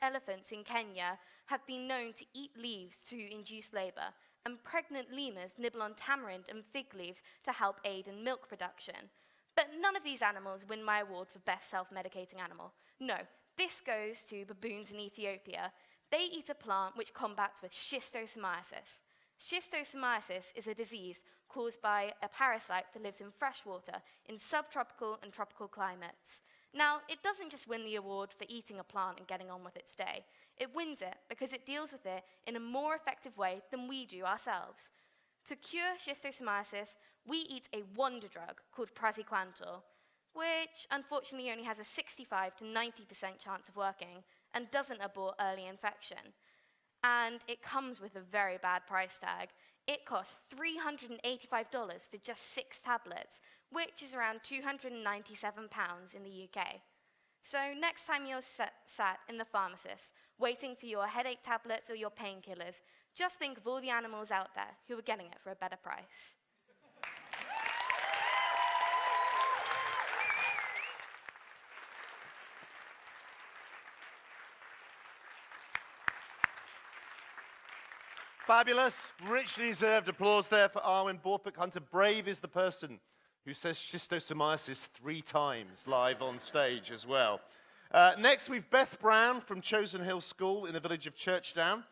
elephants in Kenya have been known to eat leaves to induce labor, and pregnant lemurs nibble on tamarind and fig leaves to help aid in milk production. But none of these animals win my award for best self-medicating animal. No, this goes to baboons in Ethiopia. They eat a plant which combats with schistosomiasis. Schistosomiasis is a disease caused by a parasite that lives in fresh water in subtropical and tropical climates. Now, it doesn't just win the award for eating a plant and getting on with its day. It wins it because it deals with it in a more effective way than we do ourselves. To cure schistosomiasis, we eat a wonder drug called praziquantel, which unfortunately only has a 65 to 90% chance of working and doesn't abort early infection. And it comes with a very bad price tag. It costs $385 for just 6 tablets, which is around £297 in the UK. So next time you're sat in the pharmacist, waiting for your headache tablets or your painkillers, just think of all the animals out there who are getting it for a better price. Fabulous. Richly deserved applause there for Arwen Borthwick-Hunter. Brave is the person who says schistosomiasis 3 times live on stage as well. Next, we've Beth Brown from Chosen Hill School in the village of Churchdown.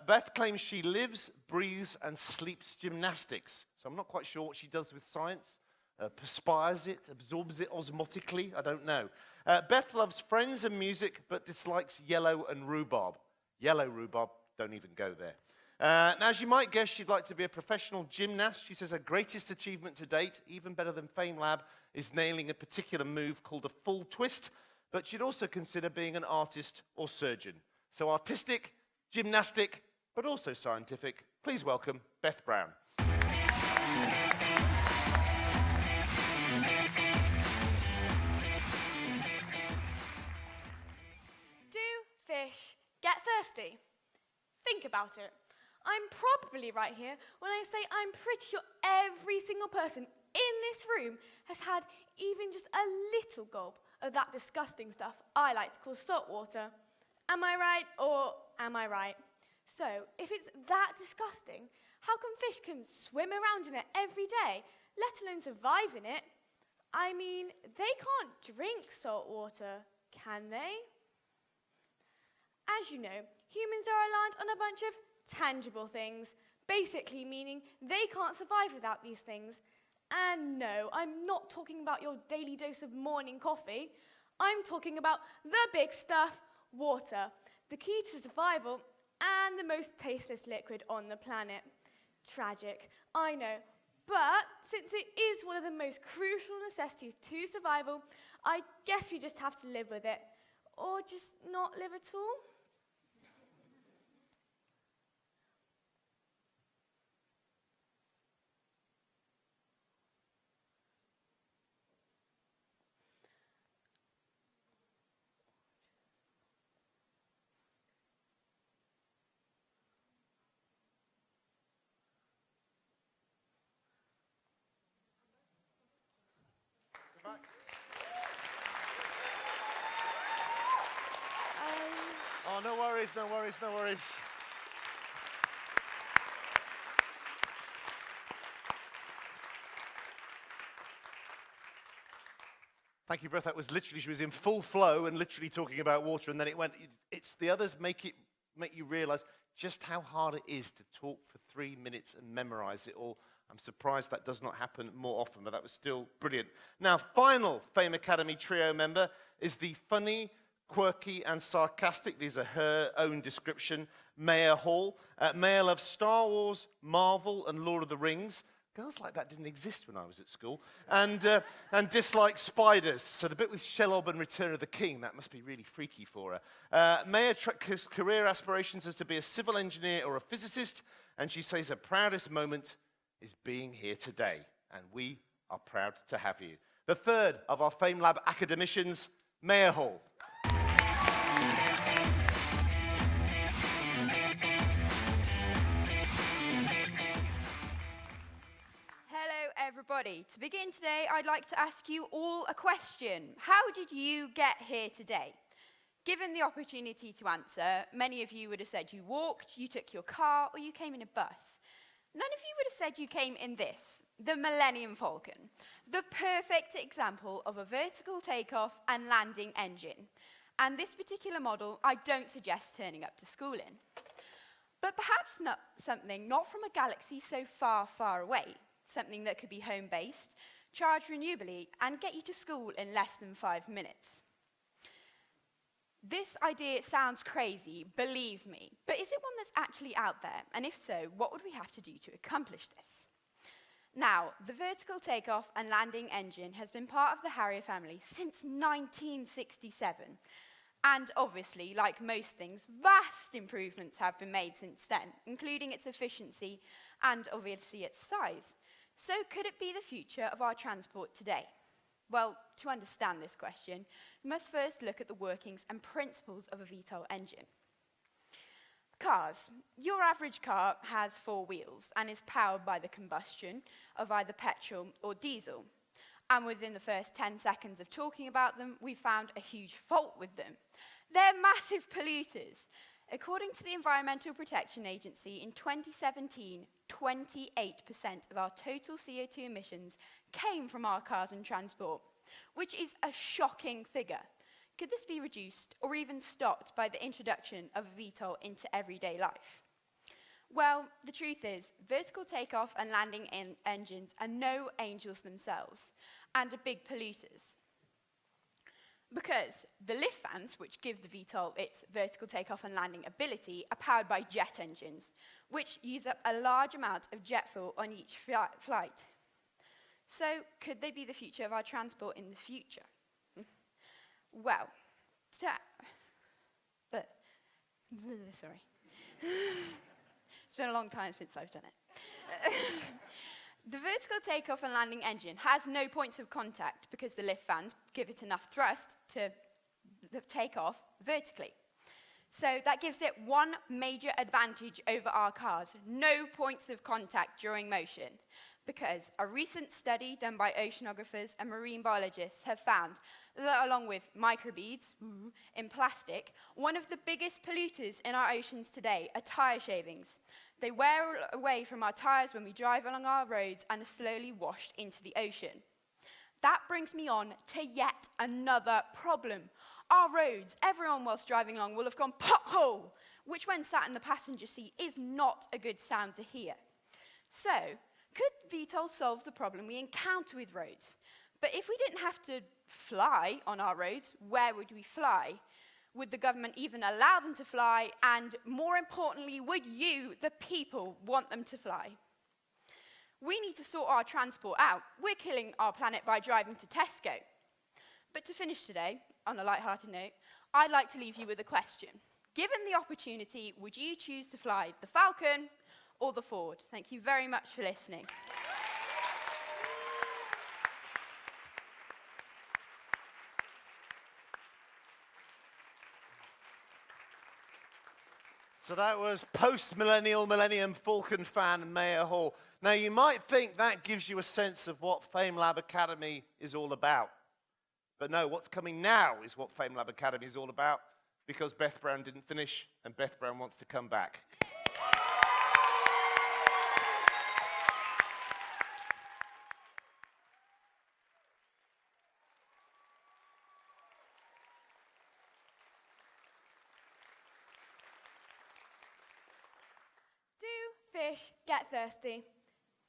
Beth claims she lives, breathes, and sleeps gymnastics. So I'm not quite sure what she does with science. Perspires it, absorbs it osmotically, I don't know. Beth loves friends and music, but dislikes yellow and rhubarb. Yellow rhubarb, don't even go there. Now, as you might guess, she'd like to be a professional gymnast. She says her greatest achievement to date, even better than FameLab, is nailing a particular move called a full twist, but she'd also consider being an artist or surgeon. So artistic, gymnastic, but also scientific. Please welcome Beth Brown. Do fish get thirsty? Think about it. I'm probably right here when I say I'm pretty sure every single person in this room has had even just a little gulp of that disgusting stuff I like to call salt water. Am I right or am I right? So, if it's that disgusting, how come fish can swim around in it every day, let alone survive in it? I mean, they can't drink salt water, can they? As you know, humans are reliant on a bunch of tangible things, basically meaning they can't survive without these things. And no, I'm not talking about your daily dose of morning coffee. I'm talking about the big stuff, water, the key to survival and the most tasteless liquid on the planet. Tragic, I know, but since it is one of the most crucial necessities to survival, I guess we just have to live with it. Or just not live at all. Oh, no worries, no worries, no worries. Thank you, Beth. That was literally, she was in full flow and literally talking about water, and then it went, it's the others make you realize just how hard it is to talk for 3 minutes and memorize it all. I'm surprised that does not happen more often, but that was still brilliant. Now, final Fame Academy trio member is the funny, quirky and sarcastic, these are her own description, Maya Hall. Maya loves Star Wars, Marvel and Lord of the Rings. Girls like that didn't exist when I was at school. And dislikes spiders. So the bit with Shelob and Return of the King, that must be really freaky for her. Maya's career aspirations is to be a civil engineer or a physicist, and she says her proudest moment is being here today. And we are proud to have you. The third of our FameLab academicians, Maya Hall. Hello, everybody. To begin today, I'd like to ask you all a question. How did you get here today? Given the opportunity to answer, many of you would have said you walked, you took your car, or you came in a bus. None of you would have said you came in this, the Millennium Falcon, the perfect example of a vertical takeoff and landing engine. And this particular model, I don't suggest turning up to school in. But perhaps not something not from a galaxy so far, far away, something that could be home-based, charged renewably, and get you to school in less than 5 minutes. This idea sounds crazy, believe me, but is it one that's actually out there? And if so, what would we have to do to accomplish this? Now, the vertical takeoff and landing engine has been part of the Harrier family since 1967. And obviously, like most things, vast improvements have been made since then, including its efficiency and obviously its size. So could it be the future of our transport today? Well, to understand this question, we must first look at the workings and principles of a VTOL engine. Cars. Your average car has 4 wheels and is powered by the combustion of either petrol or diesel. And within the first 10 seconds of talking about them, we found a huge fault with them. They're massive polluters. According to the Environmental Protection Agency, in 2017, 28% of our total CO2 emissions came from our cars and transport, which is a shocking figure. Could this be reduced or even stopped by the introduction of VTOL into everyday life? Well, the truth is, vertical takeoff and landing engines are no angels themselves and are big polluters. Because the lift fans, which give the VTOL its vertical takeoff and landing ability, are powered by jet engines, which use up a large amount of jet fuel on each flight. So, could they be the future of our transport in the future? Well, sorry. It's been a long time since I've done it. The vertical takeoff and landing engine has no points of contact because the lift fans give it enough thrust to take off vertically. So that gives it one major advantage over our cars: no points of contact during motion. Because a recent study done by oceanographers and marine biologists have found that along with microbeads in plastic, one of the biggest polluters in our oceans today are tyre shavings. They wear away from our tyres when we drive along our roads and are slowly washed into the ocean. That brings me on to yet another problem. Our roads, everyone whilst driving along will have gone pothole, which when sat in the passenger seat is not a good sound to hear. So, could VTOL solve the problem we encounter with roads? But if we didn't have to fly on our roads, where would we fly? Would the government even allow them to fly? And more importantly, would you, the people, want them to fly? We need to sort our transport out. We're killing our planet by driving to Tesco. But to finish today, on a light-hearted note, I'd like to leave you with a question. Given the opportunity, would you choose to fly the Falcon or the Ford? Thank you very much for listening. So that was post-millennial Millennium Falcon fan Mayor Hall. Now you might think that gives you a sense of what FameLab Academy is all about. But no, what's coming now is what FameLab Academy is all about, because Beth Brown didn't finish and Beth Brown wants to come back. Fish, get thirsty.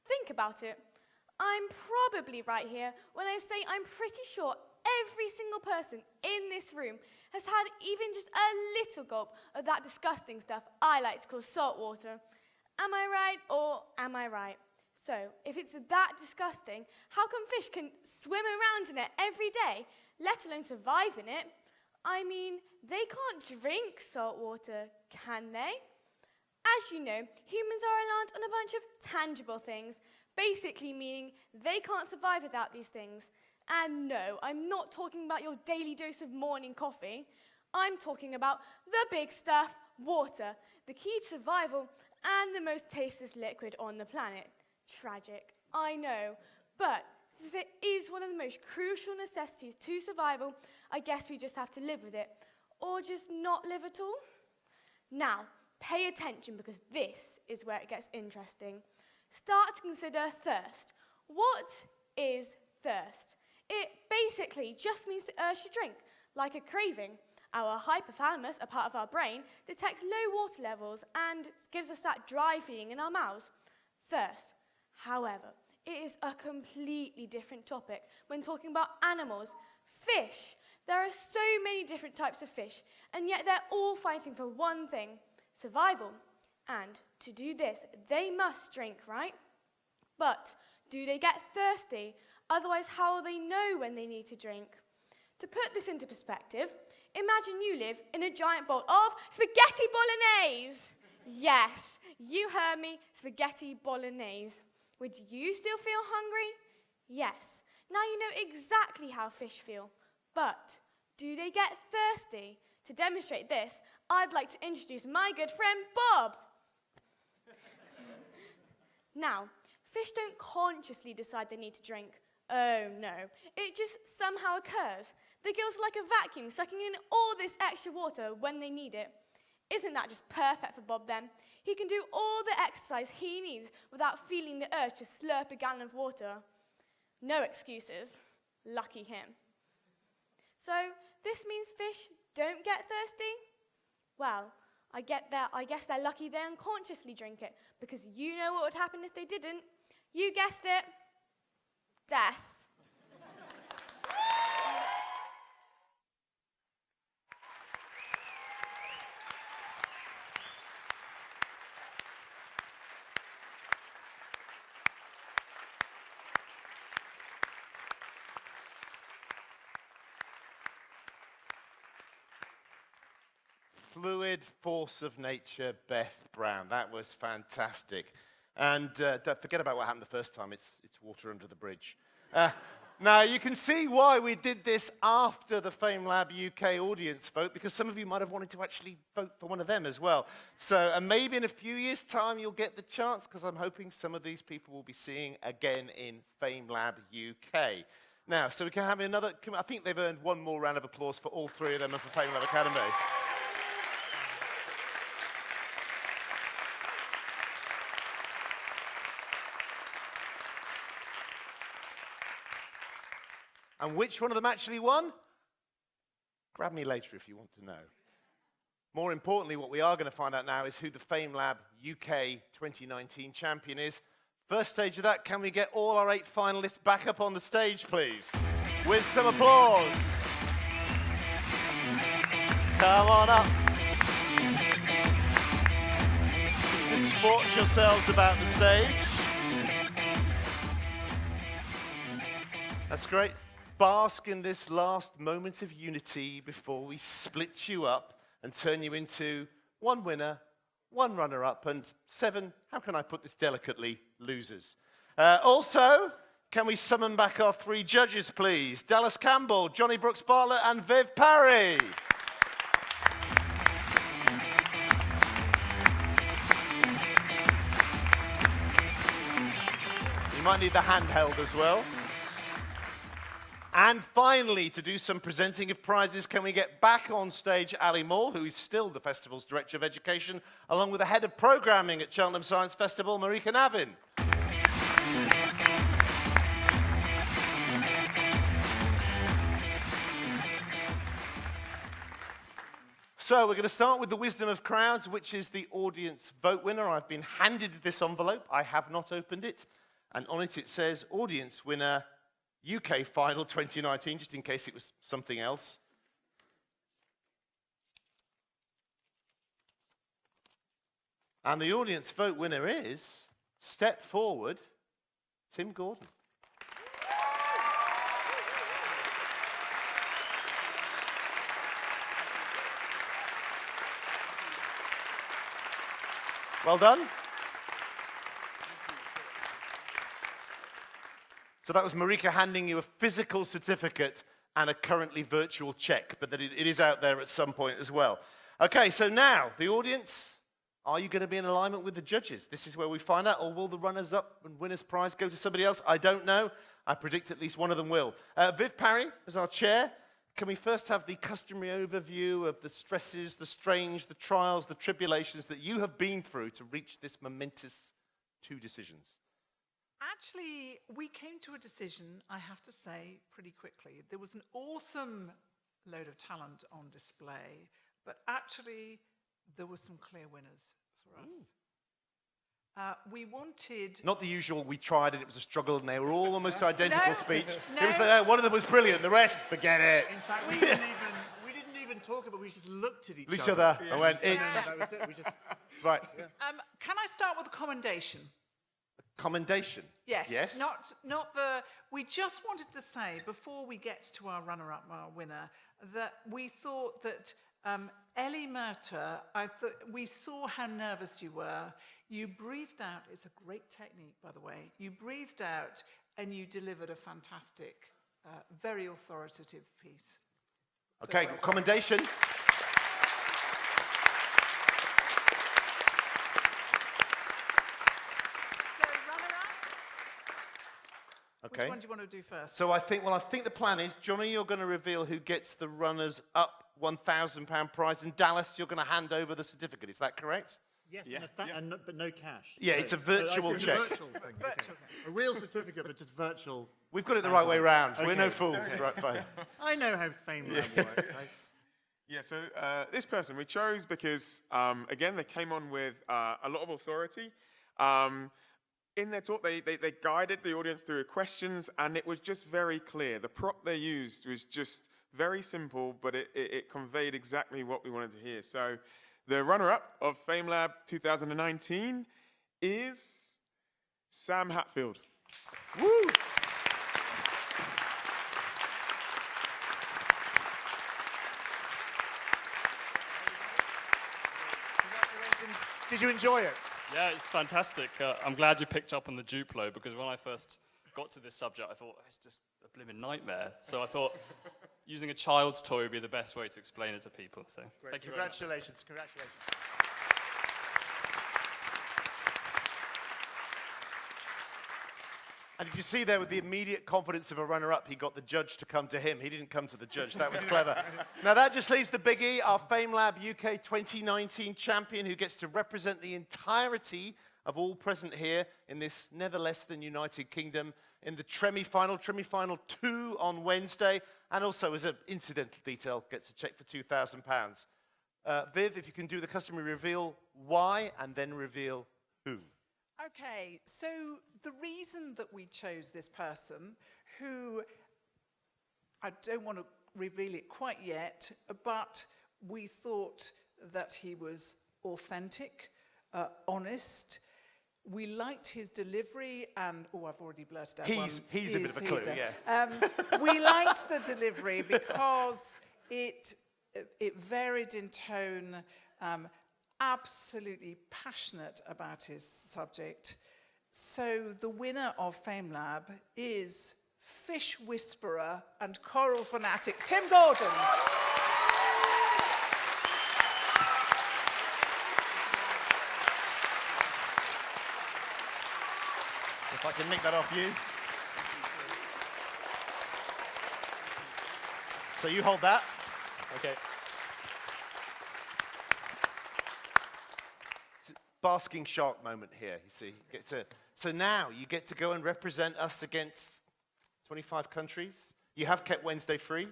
Think about it. I'm probably right here when I say I'm pretty sure every single person in this room has had even just a little gulp of that disgusting stuff I like to call salt water. Am I right or am I right? So, if it's that disgusting, how come fish can swim around in it every day, let alone survive in it? I mean, they can't drink salt water, can they? As you know, humans are reliant on a bunch of tangible things, basically meaning they can't survive without these things. And no, I'm not talking about your daily dose of morning coffee. I'm talking about the big stuff, water, the key to survival, and the most tasteless liquid on the planet. Tragic, I know, but since it is one of the most crucial necessities to survival, I guess we just have to live with it, or just not live at all. Now, pay attention, because this is where it gets interesting. Start to consider thirst. What is thirst? It basically just means the urge to drink, like a craving. Our hypothalamus, a part of our brain, detects low water levels and gives us that dry feeling in our mouths. Thirst. However, it is a completely different topic when talking about animals. Fish. There are so many different types of fish, and yet they're all fighting for one thing: survival. And to do this, they must drink, right? But do they get thirsty? Otherwise, how will they know when they need to drink? To put this into perspective, Imagine you live in a giant bowl of spaghetti bolognese. Yes, you heard me, spaghetti bolognese. Would you still feel hungry? Yes. Now you know exactly how fish feel. But do they get thirsty? To demonstrate this, I'd like to introduce my good friend, Bob. Now, fish don't consciously decide they need to drink. Oh, no. It just somehow occurs. The gill's like a vacuum, sucking in all this extra water when they need it. Isn't that just perfect for Bob, then? He can do all the exercise he needs without feeling the urge to slurp a gallon of water. No excuses. Lucky him. So, this means fish don't get thirsty? Well, I guess they're lucky they unconsciously drink it, because you know what would happen if they didn't. You guessed it. Death. Fluid force of nature, Beth Brown. That was fantastic. And don't forget about what happened the first time. It's water under the bridge. Now, you can see why we did this after the FameLab UK audience vote, because some of you might have wanted to actually vote for one of them as well. So, and maybe in a few years' time you'll get the chance, because I'm hoping some of these people will be seeing again in FameLab UK. Now, so we can have another, I think they've earned one more round of applause for all three of them and for FameLab Academy. And which one of them actually won? Grab me later if you want to know. More importantly, what we are going to find out now is who the FameLab UK 2019 champion is. First stage of that, can we get all our 8 finalists back up on the stage, please? With some applause. Come on up. Just sport yourselves about the stage. That's great. Bask in this last moment of unity before we split you up and turn you into one winner, one runner-up, and 7, how can I put this delicately, losers. Also, can we summon back our 3 judges, please? Dallas Campbell, Johnny Brooks Bartlett, and Viv Parry. You might need the handheld as well. And finally, to do some presenting of prizes, can we get back on stage Ali Moore, who is still the festival's Director of Education, along with the Head of Programming at Cheltenham Science Festival, Marika Navin. So we're going to start with the wisdom of crowds, which is the audience vote winner. I've been handed this envelope. I have not opened it. And on it, it says, audience winner, UK Final 2019, just in case it was something else. And the audience vote winner is, step forward, Tim Gordon. Well done. So that was Marika handing you a physical certificate and a currently virtual check, but that it is out there at some point as well. Okay, so now, the audience, are you going to be in alignment with the judges? This is where we find out, or will the runners-up and winner's prize go to somebody else? I don't know. I predict at least one of them will. Viv Parry, as our chair, can we first have the customary overview of the stresses, the strange, the trials, the tribulations that you have been through to reach this momentous 2 decisions? Actually, we came to a decision, I have to say, pretty quickly. There was an awesome load of talent on display, but actually, there were some clear winners for us. We wanted... Not the usual, we tried and it was a struggle and they were all almost identical speech. No. It was one of them was brilliant, the rest, forget it. In fact, we didn't even talk about it, we just looked at each other Yeah. and went, No, it's... that was it. We just... Right. Can I start with a commendation? commendation. Yes. Yes? Not the. We just wanted to say before we get to our runner-up, our winner, that we thought that Ellie Murta. We saw how nervous you were. You breathed out. It's a great technique, by the way. You breathed out and you delivered a fantastic, very authoritative piece. Okay, commendation. Okay. Which one do you want to do first? So I think the plan is, Johnny, you're going to reveal who gets the runners-up £1,000 prize. In Dallas, you're going to hand over the certificate. Is that correct? Yes, but no cash. Yeah, it's a virtual check. A virtual thing. Okay. A real certificate, but just virtual. We've got it the right way round. Okay. We're no fools. Right, fine. I know how FameLab works. Yeah, so this person we chose because, again, they came on with a lot of authority. In their talk, they guided the audience through questions, and it was just very clear. The prop they used was just very simple, but it conveyed exactly what we wanted to hear. So the runner-up of FameLab 2019 is Sam Hatfield. Woo! Congratulations. Did you enjoy it? Yeah, it's fantastic. I'm glad you picked up on the Duplo, because when I first got to this subject, I thought, it's just a blimmin' nightmare. So I thought using a child's toy would be the best way to explain it to people. So thank you very much. Congratulations. And you see there with the immediate confidence of a runner-up, he got the judge to come to him. He didn't come to the judge. That was clever. Now that just leaves the biggie, our FameLab UK 2019 champion, who gets to represent the entirety of all present here in this never less than United Kingdom in the Tremi Final 2 on Wednesday, and also as an incidental detail, gets a check for £2,000. Viv, if you can do the customary reveal why and then reveal who. Okay, so the reason that we chose this person, who I don't want to reveal it quite yet, but we thought that he was authentic, honest. We liked his delivery, and I've already blurted out one. He's a bit of a clue, yeah. We liked the delivery because it varied in tone. Absolutely passionate about his subject. So the winner of FameLab is fish whisperer and coral fanatic Tim Gordon. If I can nick that off you. So you hold that. Okay. Basking shark moment here, you see. So now you get to go and represent us against 25 countries. You have kept Wednesday free.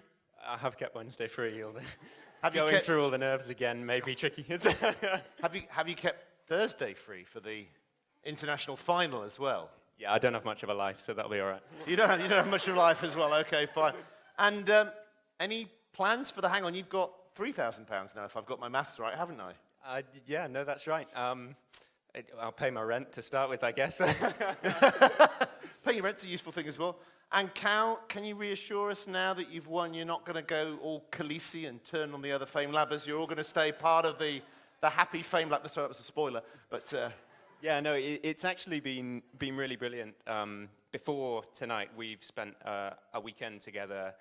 I have kept Wednesday free. Have you Going kept, through all the nerves again may be tricky. have you kept Thursday free for the international final as well? Yeah, I don't have much of a life, so that'll be all right. You don't have much of a life as well. Okay, fine. And any plans for the hang on? You've got £3,000 now, if I've got my maths right, haven't I? Yeah, no, that's right. I'll pay my rent to start with, I guess. Paying your rent's a useful thing as well. And Cal, can you reassure us now that you've won, you're not going to go all Khaleesi and turn on the other FameLabbers? You're all going to stay part of the happy FameLab. Sorry, that was a spoiler. But yeah, no, it's actually been really brilliant. Before tonight, we've spent a weekend together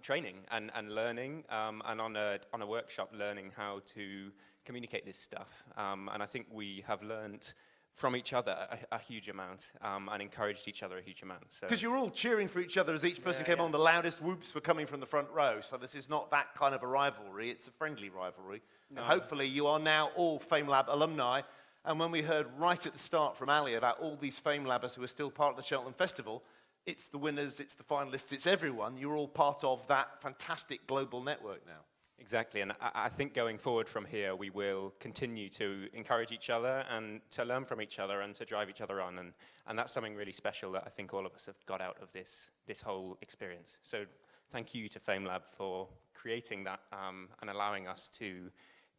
training and learning, and on a workshop learning how to communicate this stuff. And I think we have learned from each other a huge amount, and encouraged each other a huge amount. Because you're all cheering for each other as each person came on. The loudest whoops were coming from the front row. So this is not that kind of a rivalry. It's a friendly rivalry. No. And hopefully you are now all FameLab alumni. And when we heard right at the start from Ali about all these FameLabbers who are still part of the Cheltenham Festival, it's the winners, it's the finalists, it's everyone. You're all part of that fantastic global network now. Exactly, and I think going forward from here, we will continue to encourage each other and to learn from each other and to drive each other on, and that's something really special that I think all of us have got out of this whole experience. So thank you to FameLab for creating that and allowing us to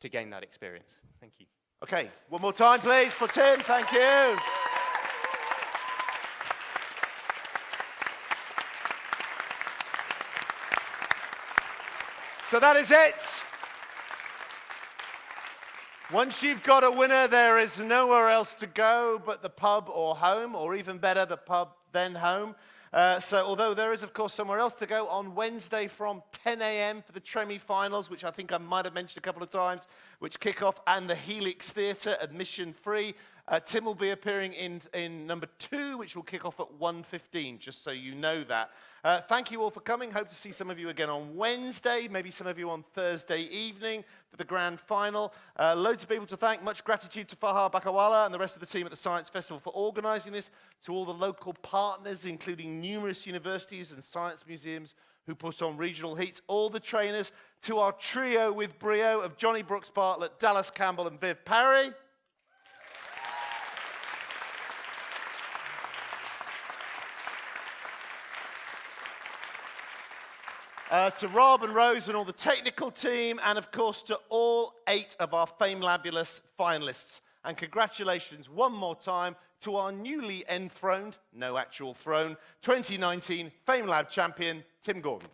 gain that experience. Thank you. Okay, one more time, please, for Tim. Thank you. So that is it. Once you've got a winner, there is nowhere else to go but the pub or home, or even better, the pub then home. So although there is, of course, somewhere else to go on Wednesday from 10 a.m. for the Tremi finals, which I think I might have mentioned a couple of times, which kick off, and the Helix Theatre, admission free. Tim will be appearing in number 2, which will kick off at 1:15, just so you know that. Thank you all for coming. Hope to see some of you again on Wednesday, maybe some of you on Thursday evening for the grand final. Loads of people to thank. Much gratitude to Fahar Bakawala and the rest of the team at the Science Festival for organising this, to all the local partners, including numerous universities and science museums who put on regional heats, all the trainers, to our trio with brio of Johnny Brooks Bartlett, Dallas Campbell and Viv Parry. To Rob and Rose and all the technical team, and of course to all 8 of our FameLabulous finalists. And congratulations one more time to our newly enthroned, no actual throne, 2019 FameLab champion, Tim Gordon.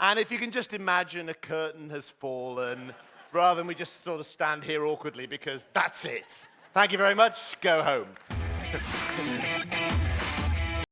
And if you can just imagine a curtain has fallen, rather than we just sort of stand here awkwardly, because that's it. Thank you very much. Go home.